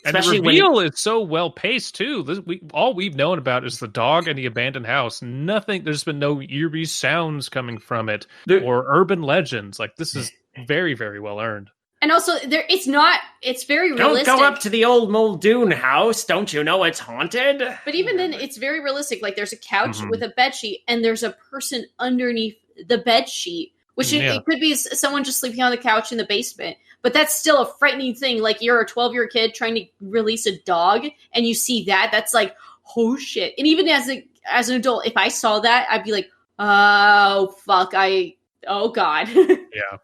Especially and the reveal is so well paced too. All we've known about is the dog and the abandoned house. Nothing. There's been no eerie sounds coming from it or urban legends. Like this is very, very well earned. And also, it's very realistic. Don't go up to the old Muldoon house. Don't you know it's haunted? But even then, it's very realistic. Like there's a couch with a bed sheet, and there's a person underneath the bed sheet, which it could be someone just sleeping on the couch in the basement. But that's still a frightening thing. Like you're a 12-year kid trying to release a dog, and you see that. That's like, oh shit. And even as an adult, if I saw that, I'd be like, oh fuck, oh god. Yeah.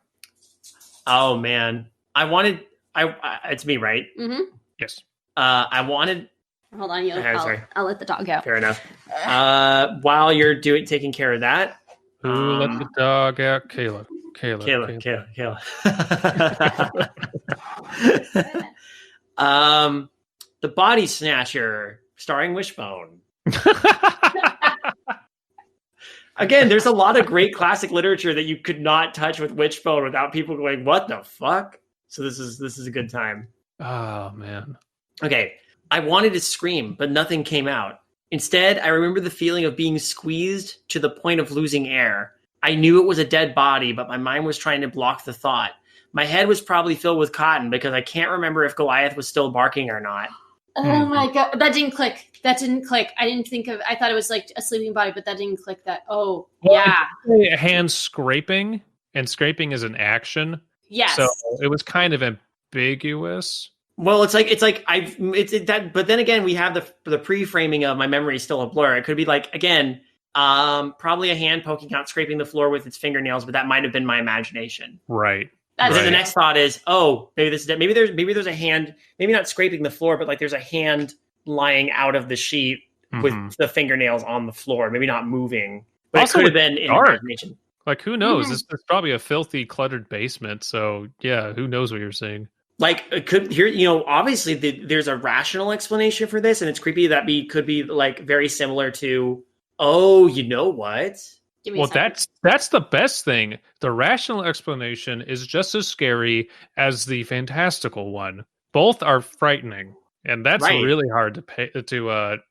Oh man, it's me, right? Mm-hmm. Yes. I wanted. Hold on, Sorry. I'll let the dog out. Fair enough. While you're taking care of that, Who let the dog out? Kayla. Kayla. The Body Snatcher, starring Wishbone. Again, there's a lot of great classic literature that you could not touch with Wishbone without people going, "What the fuck?" So this is a good time. Oh man. Okay, I wanted to scream, but nothing came out. Instead, I remember the feeling of being squeezed to the point of losing air. I knew it was a dead body, but my mind was trying to block the thought. My head was probably filled with cotton because I can't remember if Goliath was still barking or not. Oh my god, that didn't click. I thought it was like a sleeping body, but that didn't click. A hand scraping, and scraping is an action. Yes. So it was kind of ambiguous. Well, but then again, we have the pre-framing of my memory is still a blur. It could be like, again, probably a hand poking out, scraping the floor with its fingernails, but that might have been my imagination. Right. And then the next thought is, maybe there's a hand, maybe not scraping the floor, but like there's a hand lying out of the sheet with the fingernails on the floor, maybe not moving. But also, it could have been in imagination. Like, who knows? It's probably a filthy, cluttered basement. So yeah, who knows what you're seeing? Like, it could here, obviously there's a rational explanation for this, and it's creepy that could be like very similar to, oh, you know what? Well, that's the best thing. The rational explanation is just as scary as the fantastical one. Both are frightening, and that's really hard to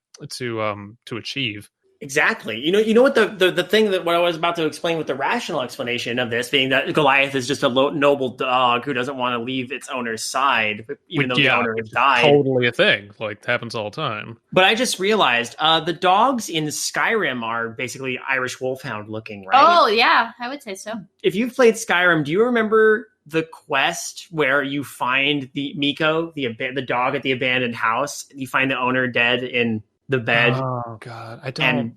achieve. Exactly. You know what the thing that what I was about to explain with the rational explanation of this being that Goliath is just a noble dog who doesn't want to leave its owner's side, even though the owner has died. Totally a thing. Like, happens all the time. But I just realized the dogs in Skyrim are basically Irish Wolfhound looking, right? Oh yeah, I would say so. If you've played Skyrim, do you remember the quest where you find the Miko, the dog at the abandoned house? You find the owner dead in the bed. Oh god, I don't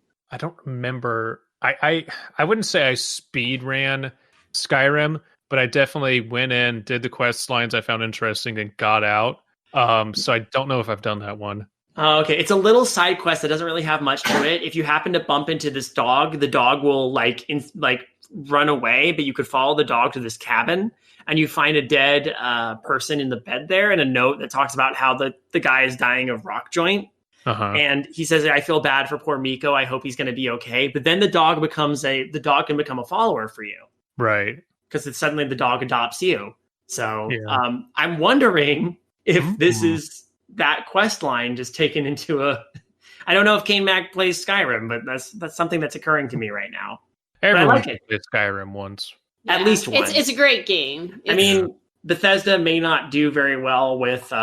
remember. I wouldn't say I speed ran Skyrim, but I definitely went in, did the quest lines I found interesting, and got out. So I don't know if I've done that one. Okay, it's a little side quest that doesn't really have much to it. If you happen to bump into this dog, the dog will run away, but you could follow the dog to this cabin, and you find a dead person in the bed there, and a note that talks about how the guy is dying of rock joint. And he says, "I feel bad for poor Miko. I hope he's going to be okay." But then the dog can become a follower for you, right? Because suddenly the dog adopts you. So I'm wondering if this is that quest line just taken into a. I don't know if Cainmak plays Skyrim, but that's something that's occurring to me right now. Everyone played Skyrim once, at least once. It's a great game. I mean, Bethesda may not do very well with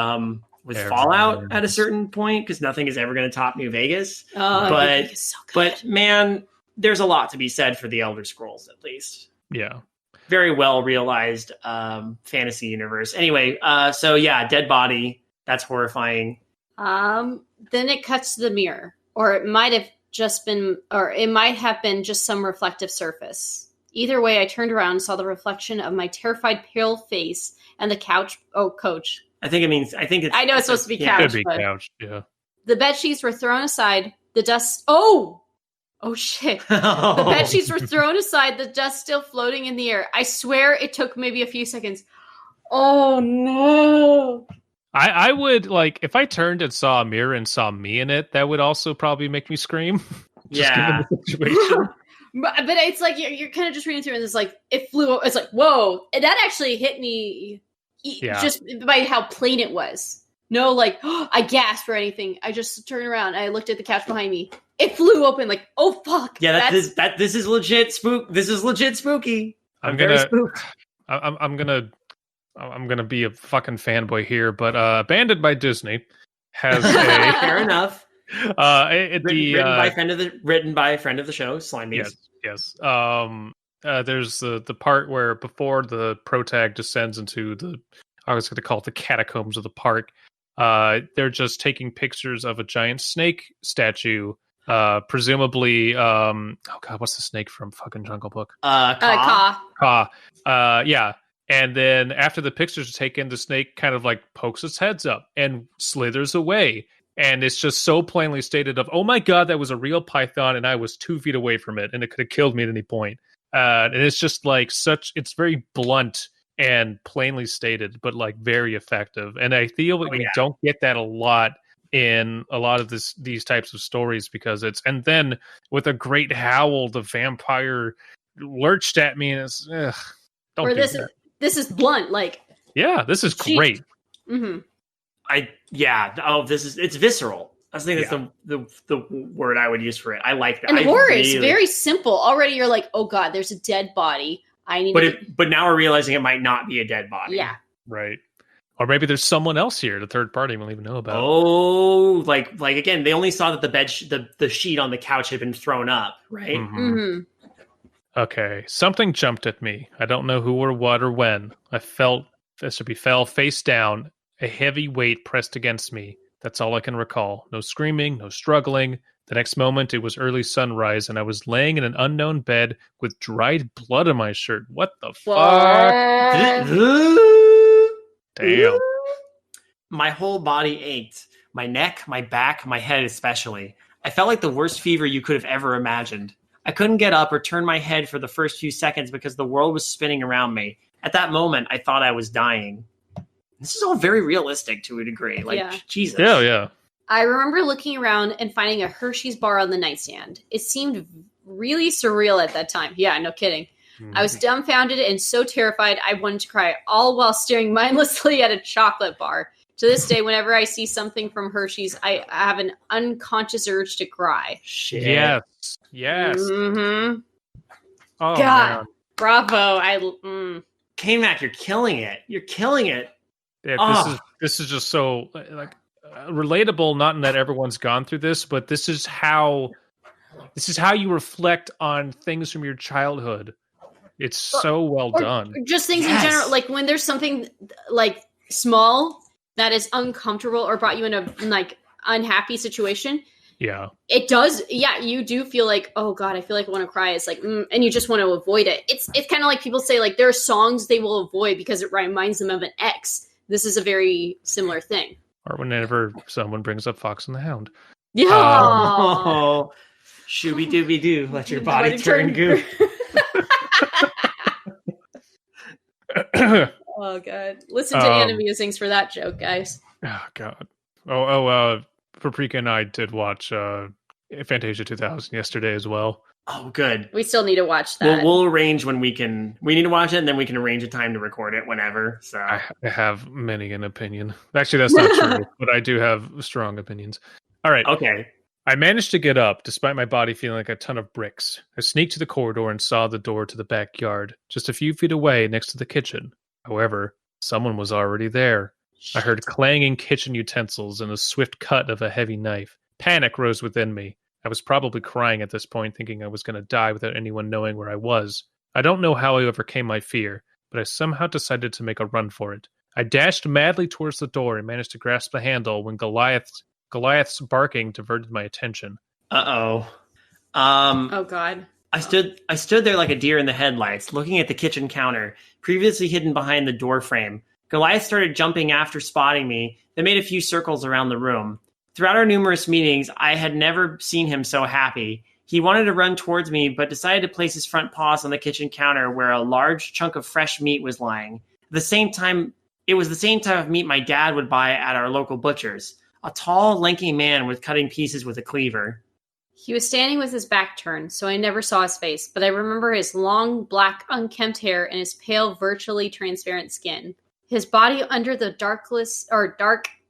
Fallout at a certain point because nothing is ever going to top New Vegas. But so but man, there's a lot to be said for the Elder Scrolls, at least. Yeah, very well realized fantasy universe. Anyway, so yeah, dead body. That's horrifying. Then it cuts to the mirror, or it might have been just some reflective surface. Either way, I turned around and saw the reflection of my terrified pale face and the couch. Oh, coach. I know it's supposed to be couch. Could be couch, yeah. The bed sheets were thrown aside. The dust. Oh shit! The bed sheets were thrown aside. The dust still floating in the air. I swear it took maybe a few seconds. Oh no! I would if I turned and saw a mirror and saw me in it. That would also probably make me scream. Just given the situation. But it's like you're kind of just reading through, and it's like it flew. It's like whoa! And that actually hit me. Just by how plain it was. No, I gasped or anything. I just turned around. And I looked at the couch behind me. It flew open. Oh fuck! Yeah, this is legit spook. This is legit spooky. I'm very spooked. I'm gonna be a fucking fanboy here, but Abandoned by Disney has a fair enough. Written by a friend of the show, Slimebees. Yes. There's the part where before the protag descends into I was going to call it the catacombs of the park. They're just taking pictures of a giant snake statue Presumably, oh god, what's the snake from fucking Jungle Book? Ka. Yeah. And then after the pictures are taken, the snake kind of like pokes its heads up and slithers away. And it's just so plainly stated of, oh my god, that was a real python, and I was 2 feet away from it, and it could have killed me at any point. And it's just like it's very blunt and plainly stated, but like very effective. And I feel that we don't get that a lot in a lot of these types of stories because and then with a great howl, the vampire lurched at me, and it's don't do that. This is blunt, like this is great. Mm-hmm. It's visceral. I think that's the word I would use for it. I like that. And the horror is very simple. Already you're like, oh god, there's a dead body. But now we're realizing it might not be a dead body. Yeah. Right. Or maybe there's someone else here, the third party we'll even know about. Oh, like again, they only saw that the sheet on the couch had been thrown up, right? Mm-hmm. Okay, something jumped at me. I don't know who or what or when. I fell face down. A heavy weight pressed against me. That's all I can recall. No screaming, no struggling. The next moment, it was early sunrise, and I was laying in an unknown bed with dried blood on my shirt. What the fuck? Damn. My whole body ached. My neck, my back, my head especially. I felt like the worst fever you could have ever imagined. I couldn't get up or turn my head for the first few seconds because the world was spinning around me. At that moment, I thought I was dying. This is all very realistic to a degree. Jesus. Yeah. I remember looking around and finding a Hershey's bar on the nightstand. It seemed really surreal at that time. Yeah, no kidding. Mm-hmm. I was dumbfounded and so terrified I wanted to cry, all while staring mindlessly at a chocolate bar. To this day, whenever I see something from Hershey's, I have an unconscious urge to cry. Shit. Yes. Mm-hmm. Oh, God, man. Bravo. Cainmak, you're killing it. You're killing it. Yeah, this is just so like relatable. Not in that everyone's gone through this, but this is how you reflect on things from your childhood. It's so well done. Just things in general, like when there's something like small that is uncomfortable or brought you in a like unhappy situation. Yeah, it does. Yeah, you do feel like, oh god, I feel like I want to cry. It's like, and you just want to avoid it. It's kind of like people say, like there are songs they will avoid because it reminds them of an ex. This is a very similar thing. Or whenever someone brings up Fox and the Hound. Yeah. Shooby dooby doo, let your body turn goo. Oh god, listen to Anna musings for that joke, guys. Oh god. Paprika and I did watch Fantasia 2000 yesterday as well. Oh, good. We still need to watch that. We'll arrange when we need to watch it, and then we can arrange a time to record it whenever. So I have many an opinion. Actually, that's not true, but I do have strong opinions. All right. Okay. I managed to get up, despite my body feeling like a ton of bricks. I sneaked to the corridor and saw the door to the backyard, just a few feet away next to the kitchen. However, someone was already there. I heard clanging kitchen utensils and a swift cut of a heavy knife. Panic rose within me. I was probably crying at this point, thinking I was going to die without anyone knowing where I was. I don't know how I overcame my fear, but I somehow decided to make a run for it. I dashed madly towards the door and managed to grasp the handle when Goliath's barking diverted my attention. Uh-oh. Oh, God. I stood there like a deer in the headlights, looking at the kitchen counter, previously hidden behind the door frame. Goliath started jumping after spotting me, then made a few circles around the room. Throughout our numerous meetings, I had never seen him so happy. He wanted to run towards me, but decided to place his front paws on the kitchen counter where a large chunk of fresh meat was lying. It was the same type of meat my dad would buy at our local butcher's. A tall, lanky man was cutting pieces with a cleaver. He was standing with his back turned, so I never saw his face, but I remember his long, black, unkempt hair and his pale, virtually transparent skin. His body under the dark,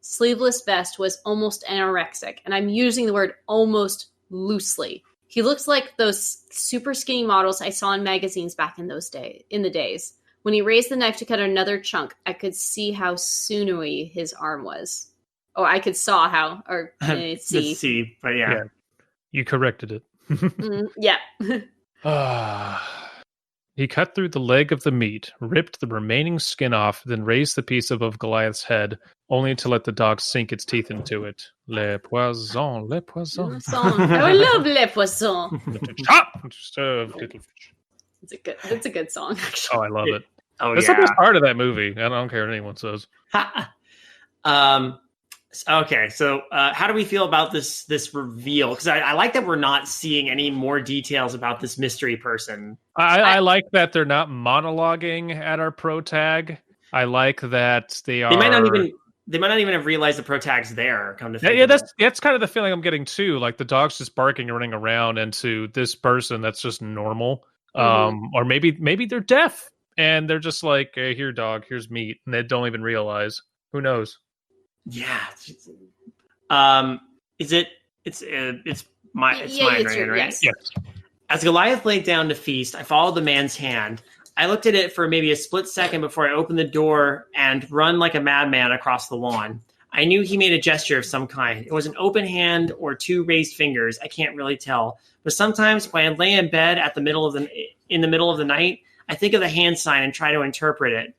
sleeveless vest was almost anorexic, and I'm using the word almost loosely. He looks like those super skinny models I saw in magazines back in the days. When he raised the knife to cut another chunk, I could see how sinewy his arm was. Oh, I could saw how, or see. See, but yeah. You corrected it. Yeah. He cut through the leg of the meat, ripped the remaining skin off, then raised the piece above Goliath's head, only to let the dog sink its teeth into it. Le poisson, le poisson. I love Le Poisson. Chop! Just a little fish. It's a good song, actually. Oh, I love it. Oh, That's yeah. the best part of that movie. I don't care what anyone says. Okay, so how do we feel about this reveal? Because I like that we're not seeing any more details about this mystery person. I like that they're not monologuing at our pro tag. I like that they might not even have realized the pro tag's there. Come to think of it. That's kind of the feeling I'm getting too. Like the dog's just barking and running around, and to this person that's just normal. Or maybe they're deaf and they're just like, hey, here, dog, here's meat, and they don't even realize. Who knows? Yeah. It's mine, right? Yes. As Goliath laid down to feast, I followed the man's hand. I looked at it for maybe a split second before I opened the door and run like a madman across the lawn. I knew he made a gesture of some kind. It was an open hand or two raised fingers. I can't really tell. But sometimes when I lay in bed in the middle of the night, I think of the hand sign and try to interpret it.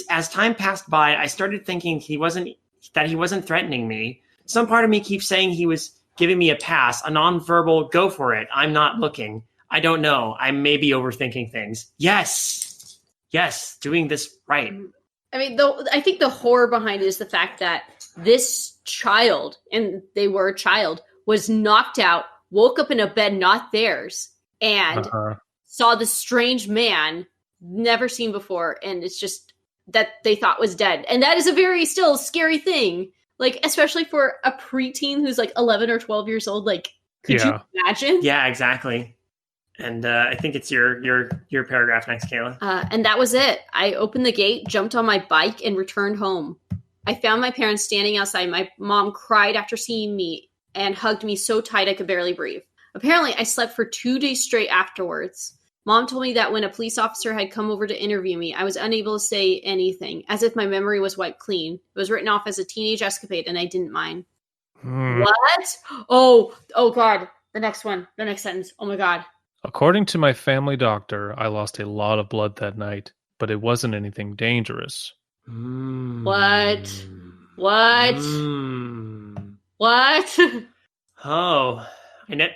As time passed by, I started thinking he wasn't threatening me. Some part of me keeps saying he was giving me a pass, a nonverbal go for it. I'm not looking. I don't know. I may be overthinking things. Yes, doing this right. I mean, though, I think the horror behind it is the fact that this child, and they were a child, was knocked out, woke up in a bed not theirs, and saw this strange man never seen before, and it's just that they thought was dead. And that is a very still scary thing. Like, especially for a preteen who's like 11 or 12 years old. Like, could you imagine? Yeah, exactly. And I think it's your paragraph next, Kayla. And that was it. I opened the gate, jumped on my bike, and returned home. I found my parents standing outside. My mom cried after seeing me and hugged me so tight I could barely breathe. Apparently, I slept for 2 days straight afterwards. Mom told me that when a police officer had come over to interview me, I was unable to say anything, as if my memory was wiped clean. It was written off as a teenage escapade, and I didn't mind. What? Oh God. The next sentence. Oh my God. According to my family doctor, I lost a lot of blood that night, but it wasn't anything dangerous. What? What? Oh, and it.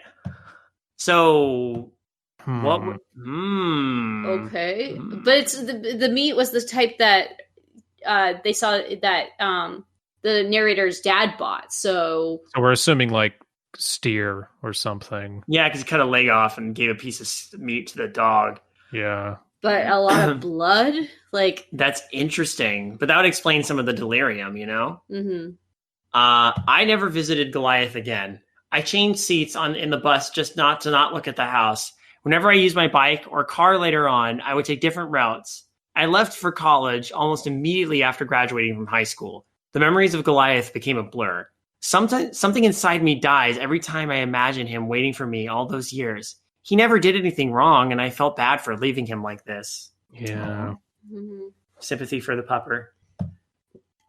So. What? Okay, but it's the meat was the type that they saw that the narrator's dad bought. So we're assuming like steer or something. Yeah, because he cut a leg off and gave a piece of meat to the dog. Yeah, but a lot of blood. Like that's interesting, but that would explain some of the delirium. You know. Mm-hmm. I never visited Goliath again. I changed seats in the bus just not to look at the house. Whenever I used my bike or car later on, I would take different routes. I left for college almost immediately after graduating from high school. The memories of Goliath became a blur. Something inside me dies every time I imagine him waiting for me all those years. He never did anything wrong, and I felt bad for leaving him like this. Yeah. Mm-hmm. Sympathy for the pupper.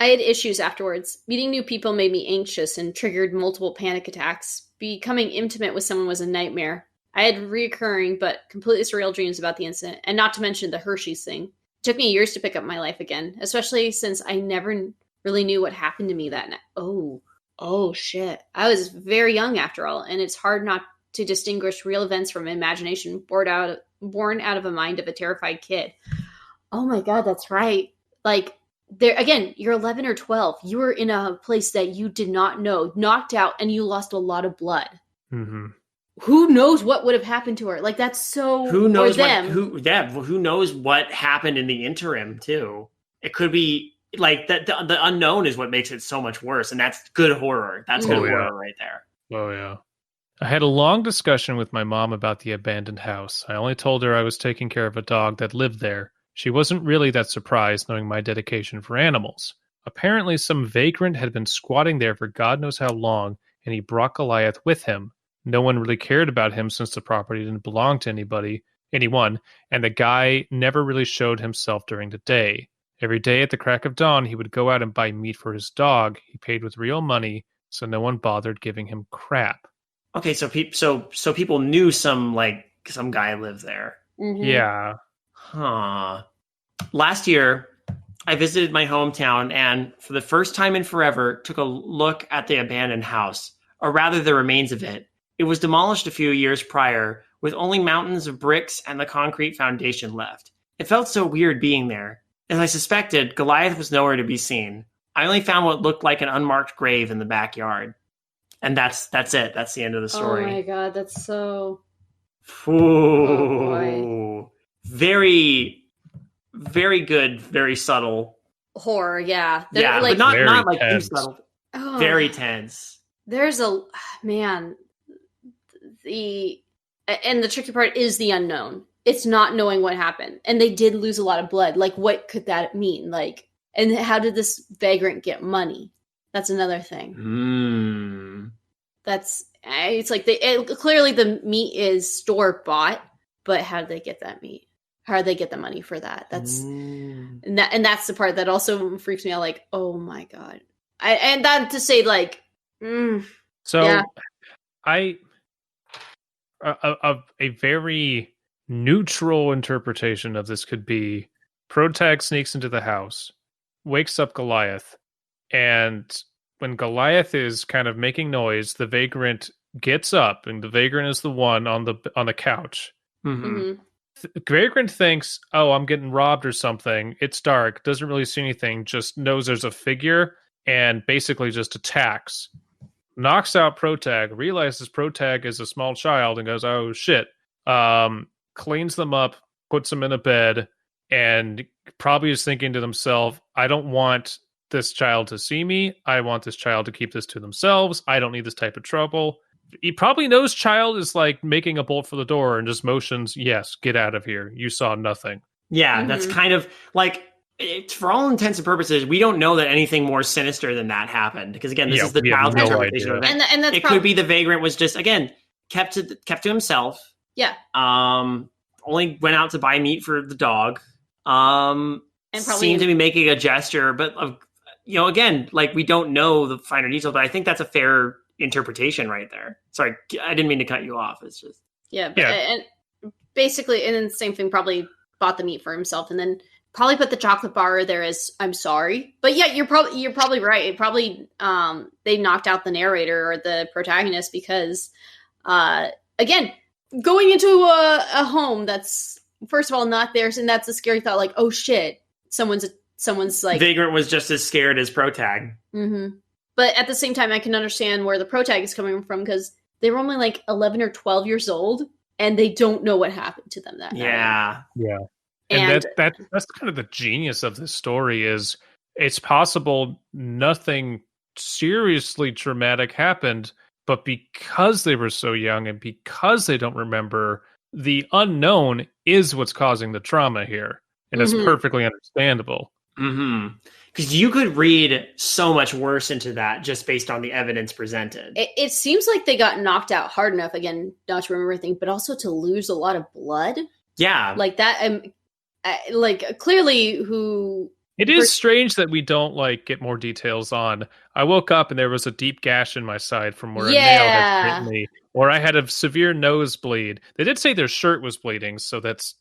I had issues afterwards. Meeting new people made me anxious and triggered multiple panic attacks. Becoming intimate with someone was a nightmare. I had recurring but completely surreal dreams about the incident, and not to mention the Hershey's thing. It took me years to pick up my life again, especially since I never really knew what happened to me that night. Oh shit. I was very young after all, and it's hard not to distinguish real events from imagination born out of a mind of a terrified kid. Oh my God, that's right. Like, there again, you're 11 or 12. You were in a place that you did not know, knocked out, and you lost a lot of blood. Mm-hmm. Who knows what would have happened to her? Like, that's so. Who knows who knows what happened in the interim too? It could be like that. The unknown is what makes it so much worse, and that's good horror. That's good horror right there. Oh yeah. I had a long discussion with my mom about the abandoned house. I only told her I was taking care of a dog that lived there. She wasn't really that surprised, knowing my dedication for animals. Apparently, some vagrant had been squatting there for God knows how long, and he brought Goliath with him. No one really cared about him since the property didn't belong to anyone, and the guy never really showed himself during the day. Every day at the crack of dawn, he would go out and buy meat for his dog. He paid with real money, so no one bothered giving him crap. Okay, so people knew some guy lived there. Mm-hmm. Yeah. Huh. Last year, I visited my hometown and, for the first time in forever, took a look at the abandoned house, or rather the remains of it. It was demolished a few years prior, with only mountains of bricks and the concrete foundation left. It felt so weird being there. As I suspected, Goliath was nowhere to be seen. I only found what looked like an unmarked grave in the backyard. And that's it. That's the end of the story. Oh my god, that's so... Ooh. Oh boy. Very, very good, very subtle. Horror, yeah. Yeah, like, but Very not like too tense. subtle. oh, Very tense. There's a... Man, and the tricky part is the unknown. It's not knowing what happened. And they did lose a lot of blood. Like, what could that mean? Like, and how did this vagrant get money? That's another thing. It's like clearly the meat is store bought, but how did they get that meat? How did they get the money for that? And that's the part that also freaks me out. Like, oh my god! And that to say, like, So, yeah. A very neutral interpretation of this could be Protag sneaks into the house, wakes up Goliath, and when Goliath is kind of making noise, the vagrant gets up, and the vagrant is the one on the couch. Mm-hmm. Vagrant thinks, "Oh, I'm getting robbed or something." It's dark, doesn't really see anything, just knows there's a figure, and basically just attacks. Knocks out Protag, realizes Protag is a small child, and goes, "Oh shit!" Cleans them up, puts them in a bed, and probably is thinking to themselves, "I don't want this child to see me. I want this child to keep this to themselves. I don't need this type of trouble." He probably knows child is like making a bolt for the door and just motions, "Yes, get out of here. You saw nothing." Yeah, that's kind of like, for all intents and purposes, we don't know that anything more sinister than that happened. Because again, this is the child's interpretation of it. And that's could be the vagrant was just, again, kept to himself. Yeah. Only went out to buy meat for the dog. And probably seemed to be making a gesture, but again, like, we don't know the finer details. But I think that's a fair interpretation right there. Sorry, I didn't mean to cut you off. It's just and basically, and then the same thing. Probably bought the meat for himself, and then probably put the chocolate bar there as "I'm sorry." But yeah, you're probably right. It probably they knocked out the narrator or the protagonist because again, going into a home that's, first of all, not theirs, and that's a scary thought. Like, oh shit, someone's like, vagrant was just as scared as Protag. Mm-hmm. But at the same time, I can understand where the Protag is coming from, because they were only like 11 or 12 years old, and they don't know what happened to them that night. Yeah. And that's kind of the genius of this story is it's possible nothing seriously traumatic happened, but because they were so young and because they don't remember, the unknown is what's causing the trauma here. And it's perfectly understandable. Mm-hmm. Because you could read so much worse into that just based on the evidence presented. It seems like they got knocked out hard enough, again, not to remember everything, but also to lose a lot of blood. Yeah. Like that, like, clearly who... It is strange that we don't get more details on. I woke up and there was a deep gash in my side from where a nail had hit me, or I had a severe nosebleed. They did say their shirt was bleeding, so that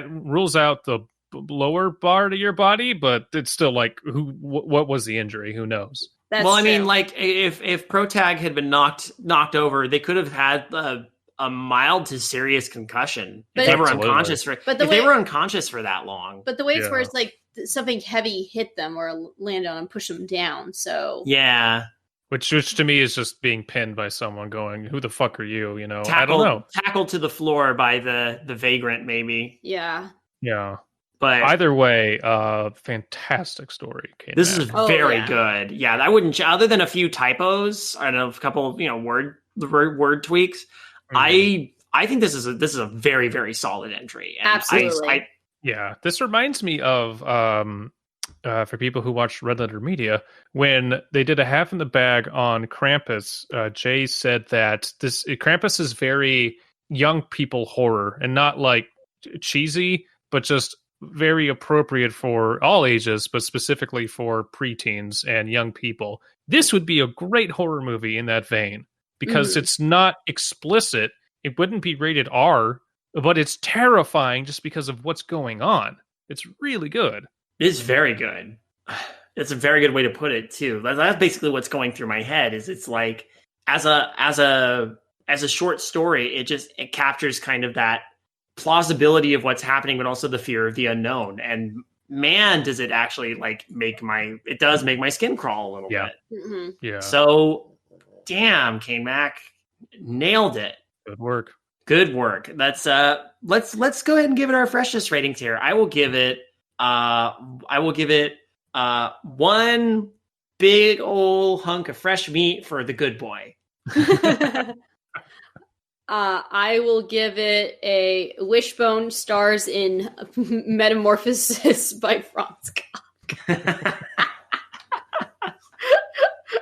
rules out the lower part of your body, but it's still like, what was the injury? Who knows? That's well, I true. mean, like, if Protag had been knocked over, they could have had a mild to serious concussion if they were unconscious for. They were unconscious for that long. But the way it's where it's like something heavy hit them or landed on them, push them down. So yeah. Which to me is just being pinned by someone going, "Who the fuck are you?" I don't know. Tackled to the floor by the vagrant, maybe. Yeah. Yeah. But either way, fantastic story. This is very good. Yeah, I wouldn't. Other than a few typos and a couple, word tweaks, I think this is a very, very solid entry. And absolutely. This reminds me of for people who watch Red Letter Media, when they did a half in the bag on Krampus. Jay said that Krampus is very young people horror and not like cheesy, but just very appropriate for all ages, but specifically for preteens and young people. This would be a great horror movie in that vein because it's not explicit. It wouldn't be rated R but it's terrifying just because of what's going on. It's really good. It is very good. It's a very good way to put it too. That's basically what's going through my head. Is it's like as a short story, it captures kind of that plausibility of what's happening, but also the fear of the unknown. And man, does it actually like make my skin crawl a little bit. Mm-hmm. Yeah. So, damn, Cainmak, nailed it. Good work. Good work. That's let's go ahead and give it our freshness ratings here. I will give it one big old hunk of fresh meat for the good boy. I will give it a Wishbone stars in Metamorphosis by Franz Kafka.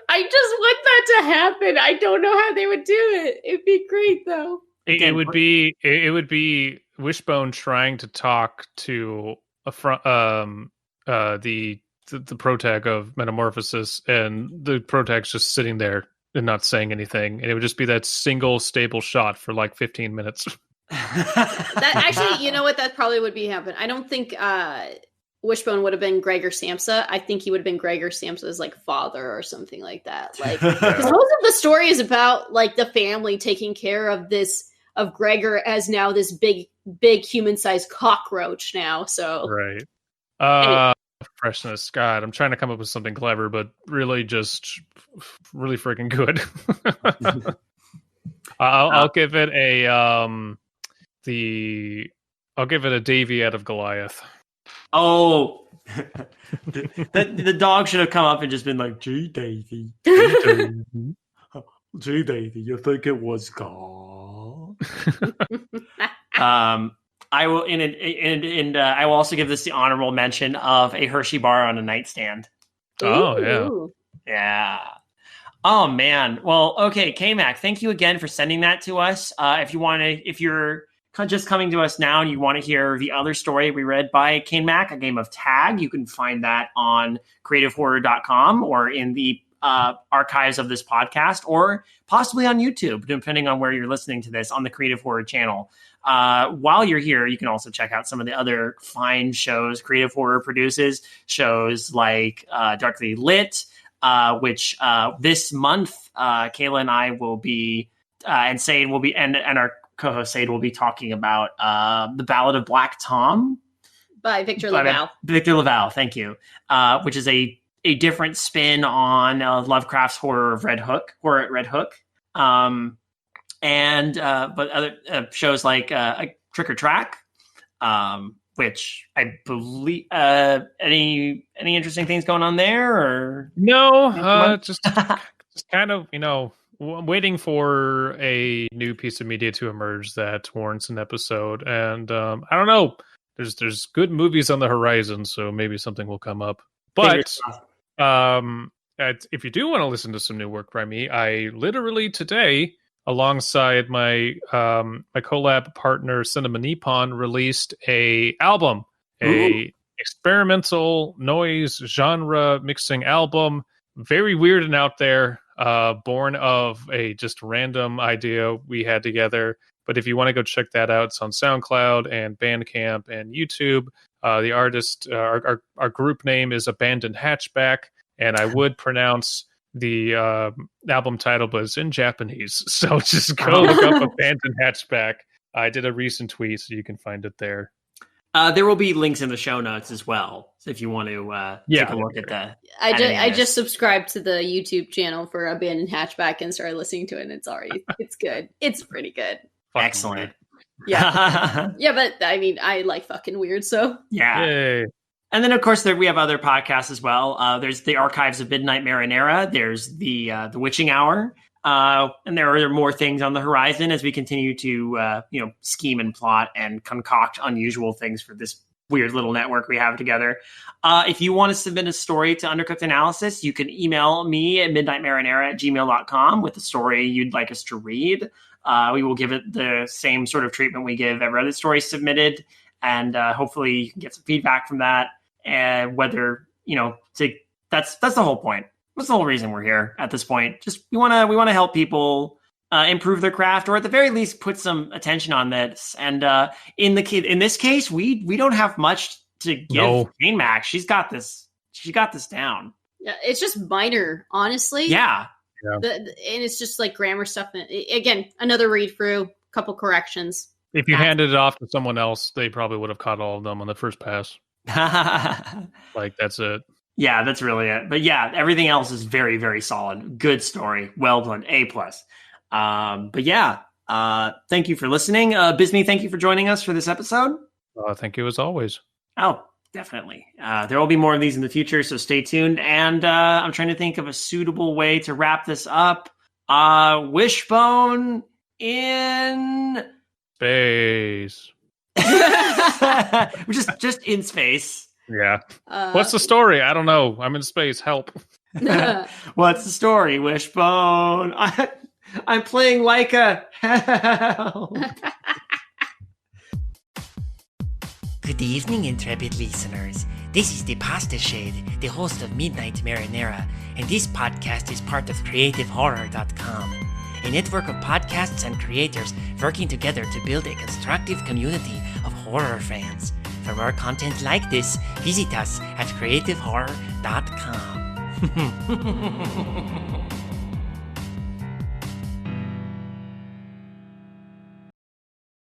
I just want that to happen. I don't know how they would do it. It'd be great though. It would be Wishbone trying to talk to the protag of Metamorphosis, and the protag's just sitting there and not saying anything, and it would just be that single stable shot for like 15 minutes. That actually, you know what? That probably would be happen. I don't think Wishbone would have been Gregor Samsa. I think he would have been Gregor Samsa's like father or something like that. Like, because most of the story is about like the family taking care of Gregor as now this big human-sized cockroach now. So right. Freshness. God, I'm trying to come up with something clever, but really just really freaking good. I'll give it a Davy out of Goliath. Oh, the dog should have come up and just been like, "Gee, Davy, gee, Davy, you think it was God?" I will I will also give this the honorable mention of a Hershey bar on a nightstand. Oh yeah, yeah. Oh man. Well, okay, Cainmak, thank you again for sending that to us. If you're just coming to us now and you want to hear the other story we read by Cainmak, A Game of Tag, you can find that on creativehorror.com or in the archives of this podcast, or possibly on YouTube, depending on where you're listening to this on the Creative Horror channel. While you're here, you can also check out some of the other fine shows Creative Horror produces, shows like Darkly Lit, which this month Kaela and I will be, and Sade will be, and our co-host Sade will be talking about The Ballad of Black Tom by Victor LaValle. Victor LaValle, thank you. Which is a different spin on Lovecraft's horror at Red Hook. But other shows like Trick or Track, which I believe any interesting things going on there, or no, just kind of waiting for a new piece of media to emerge that warrants an episode, and I don't know. There's good movies on the horizon, so maybe something will come up. But if you do want to listen to some new work by me, I literally today, alongside my collab partner Cinema Nippon, released a album, a experimental noise genre mixing album, very weird and out there, born of a just random idea we had together. But if you want to go check that out, it's on SoundCloud and Bandcamp and YouTube. The artist, our group name is Abandoned Hatchback, and I would pronounce the album title, but it's in Japanese. So just go look up Abandoned Hatchback. I did a recent tweet, so you can find it there. There will be links in the show notes as well, so if you want to take a look at that. I just subscribed to the YouTube channel for Abandoned Hatchback and started listening to it, and it's good. It's pretty good. Excellent. Yeah. Yeah, but I mean, I like fucking weird, so. Yeah. Yay. And then, of course, we have other podcasts as well. There's the Archives of Midnight Marinera. There's the Witching Hour. And there are more things on the horizon as we continue to, scheme and plot and concoct unusual things for this weird little network we have together. If you want to submit a story to Undercooked Analysis, you can email me at midnightmarinera@gmail.com with a story you'd like us to read. We will give it the same sort of treatment we give every other story submitted. And hopefully you can get some feedback from that. And whether, that's the whole point. That's the whole reason we're here at this point. Just we want to help people improve their craft, or at the very least put some attention on this. And in this case, we don't have much to give Cainmak. She's got this. She got this down. Yeah, it's just minor, honestly. Yeah. And it's just like grammar stuff. Again, another read through, couple corrections. If you handed it off to someone else, they probably would have caught all of them on the first pass. Like, that's it. Yeah, that's really it. But yeah, everything else is very, very solid. Good story. Well done. A+. But yeah, thank you for listening. Abysmii, thank you for joining us for this episode. Thank you as always. Oh, definitely. There will be more of these in the future, so stay tuned. And I'm trying to think of a suitable way to wrap this up. Wishbone in space. just in space. Yeah. What's the story? I don't know. I'm in space. Help. What's the story, Wishbone? I'm playing Leica. Help. Good evening, intrepid listeners. This is the Pasta Shade, the host of Midnight Marinara, and this podcast is part of CreativeHorror.com, a network of podcasts and creators working together to build a constructive community of horror fans. For more content like this, visit us at CreativeHorror.com.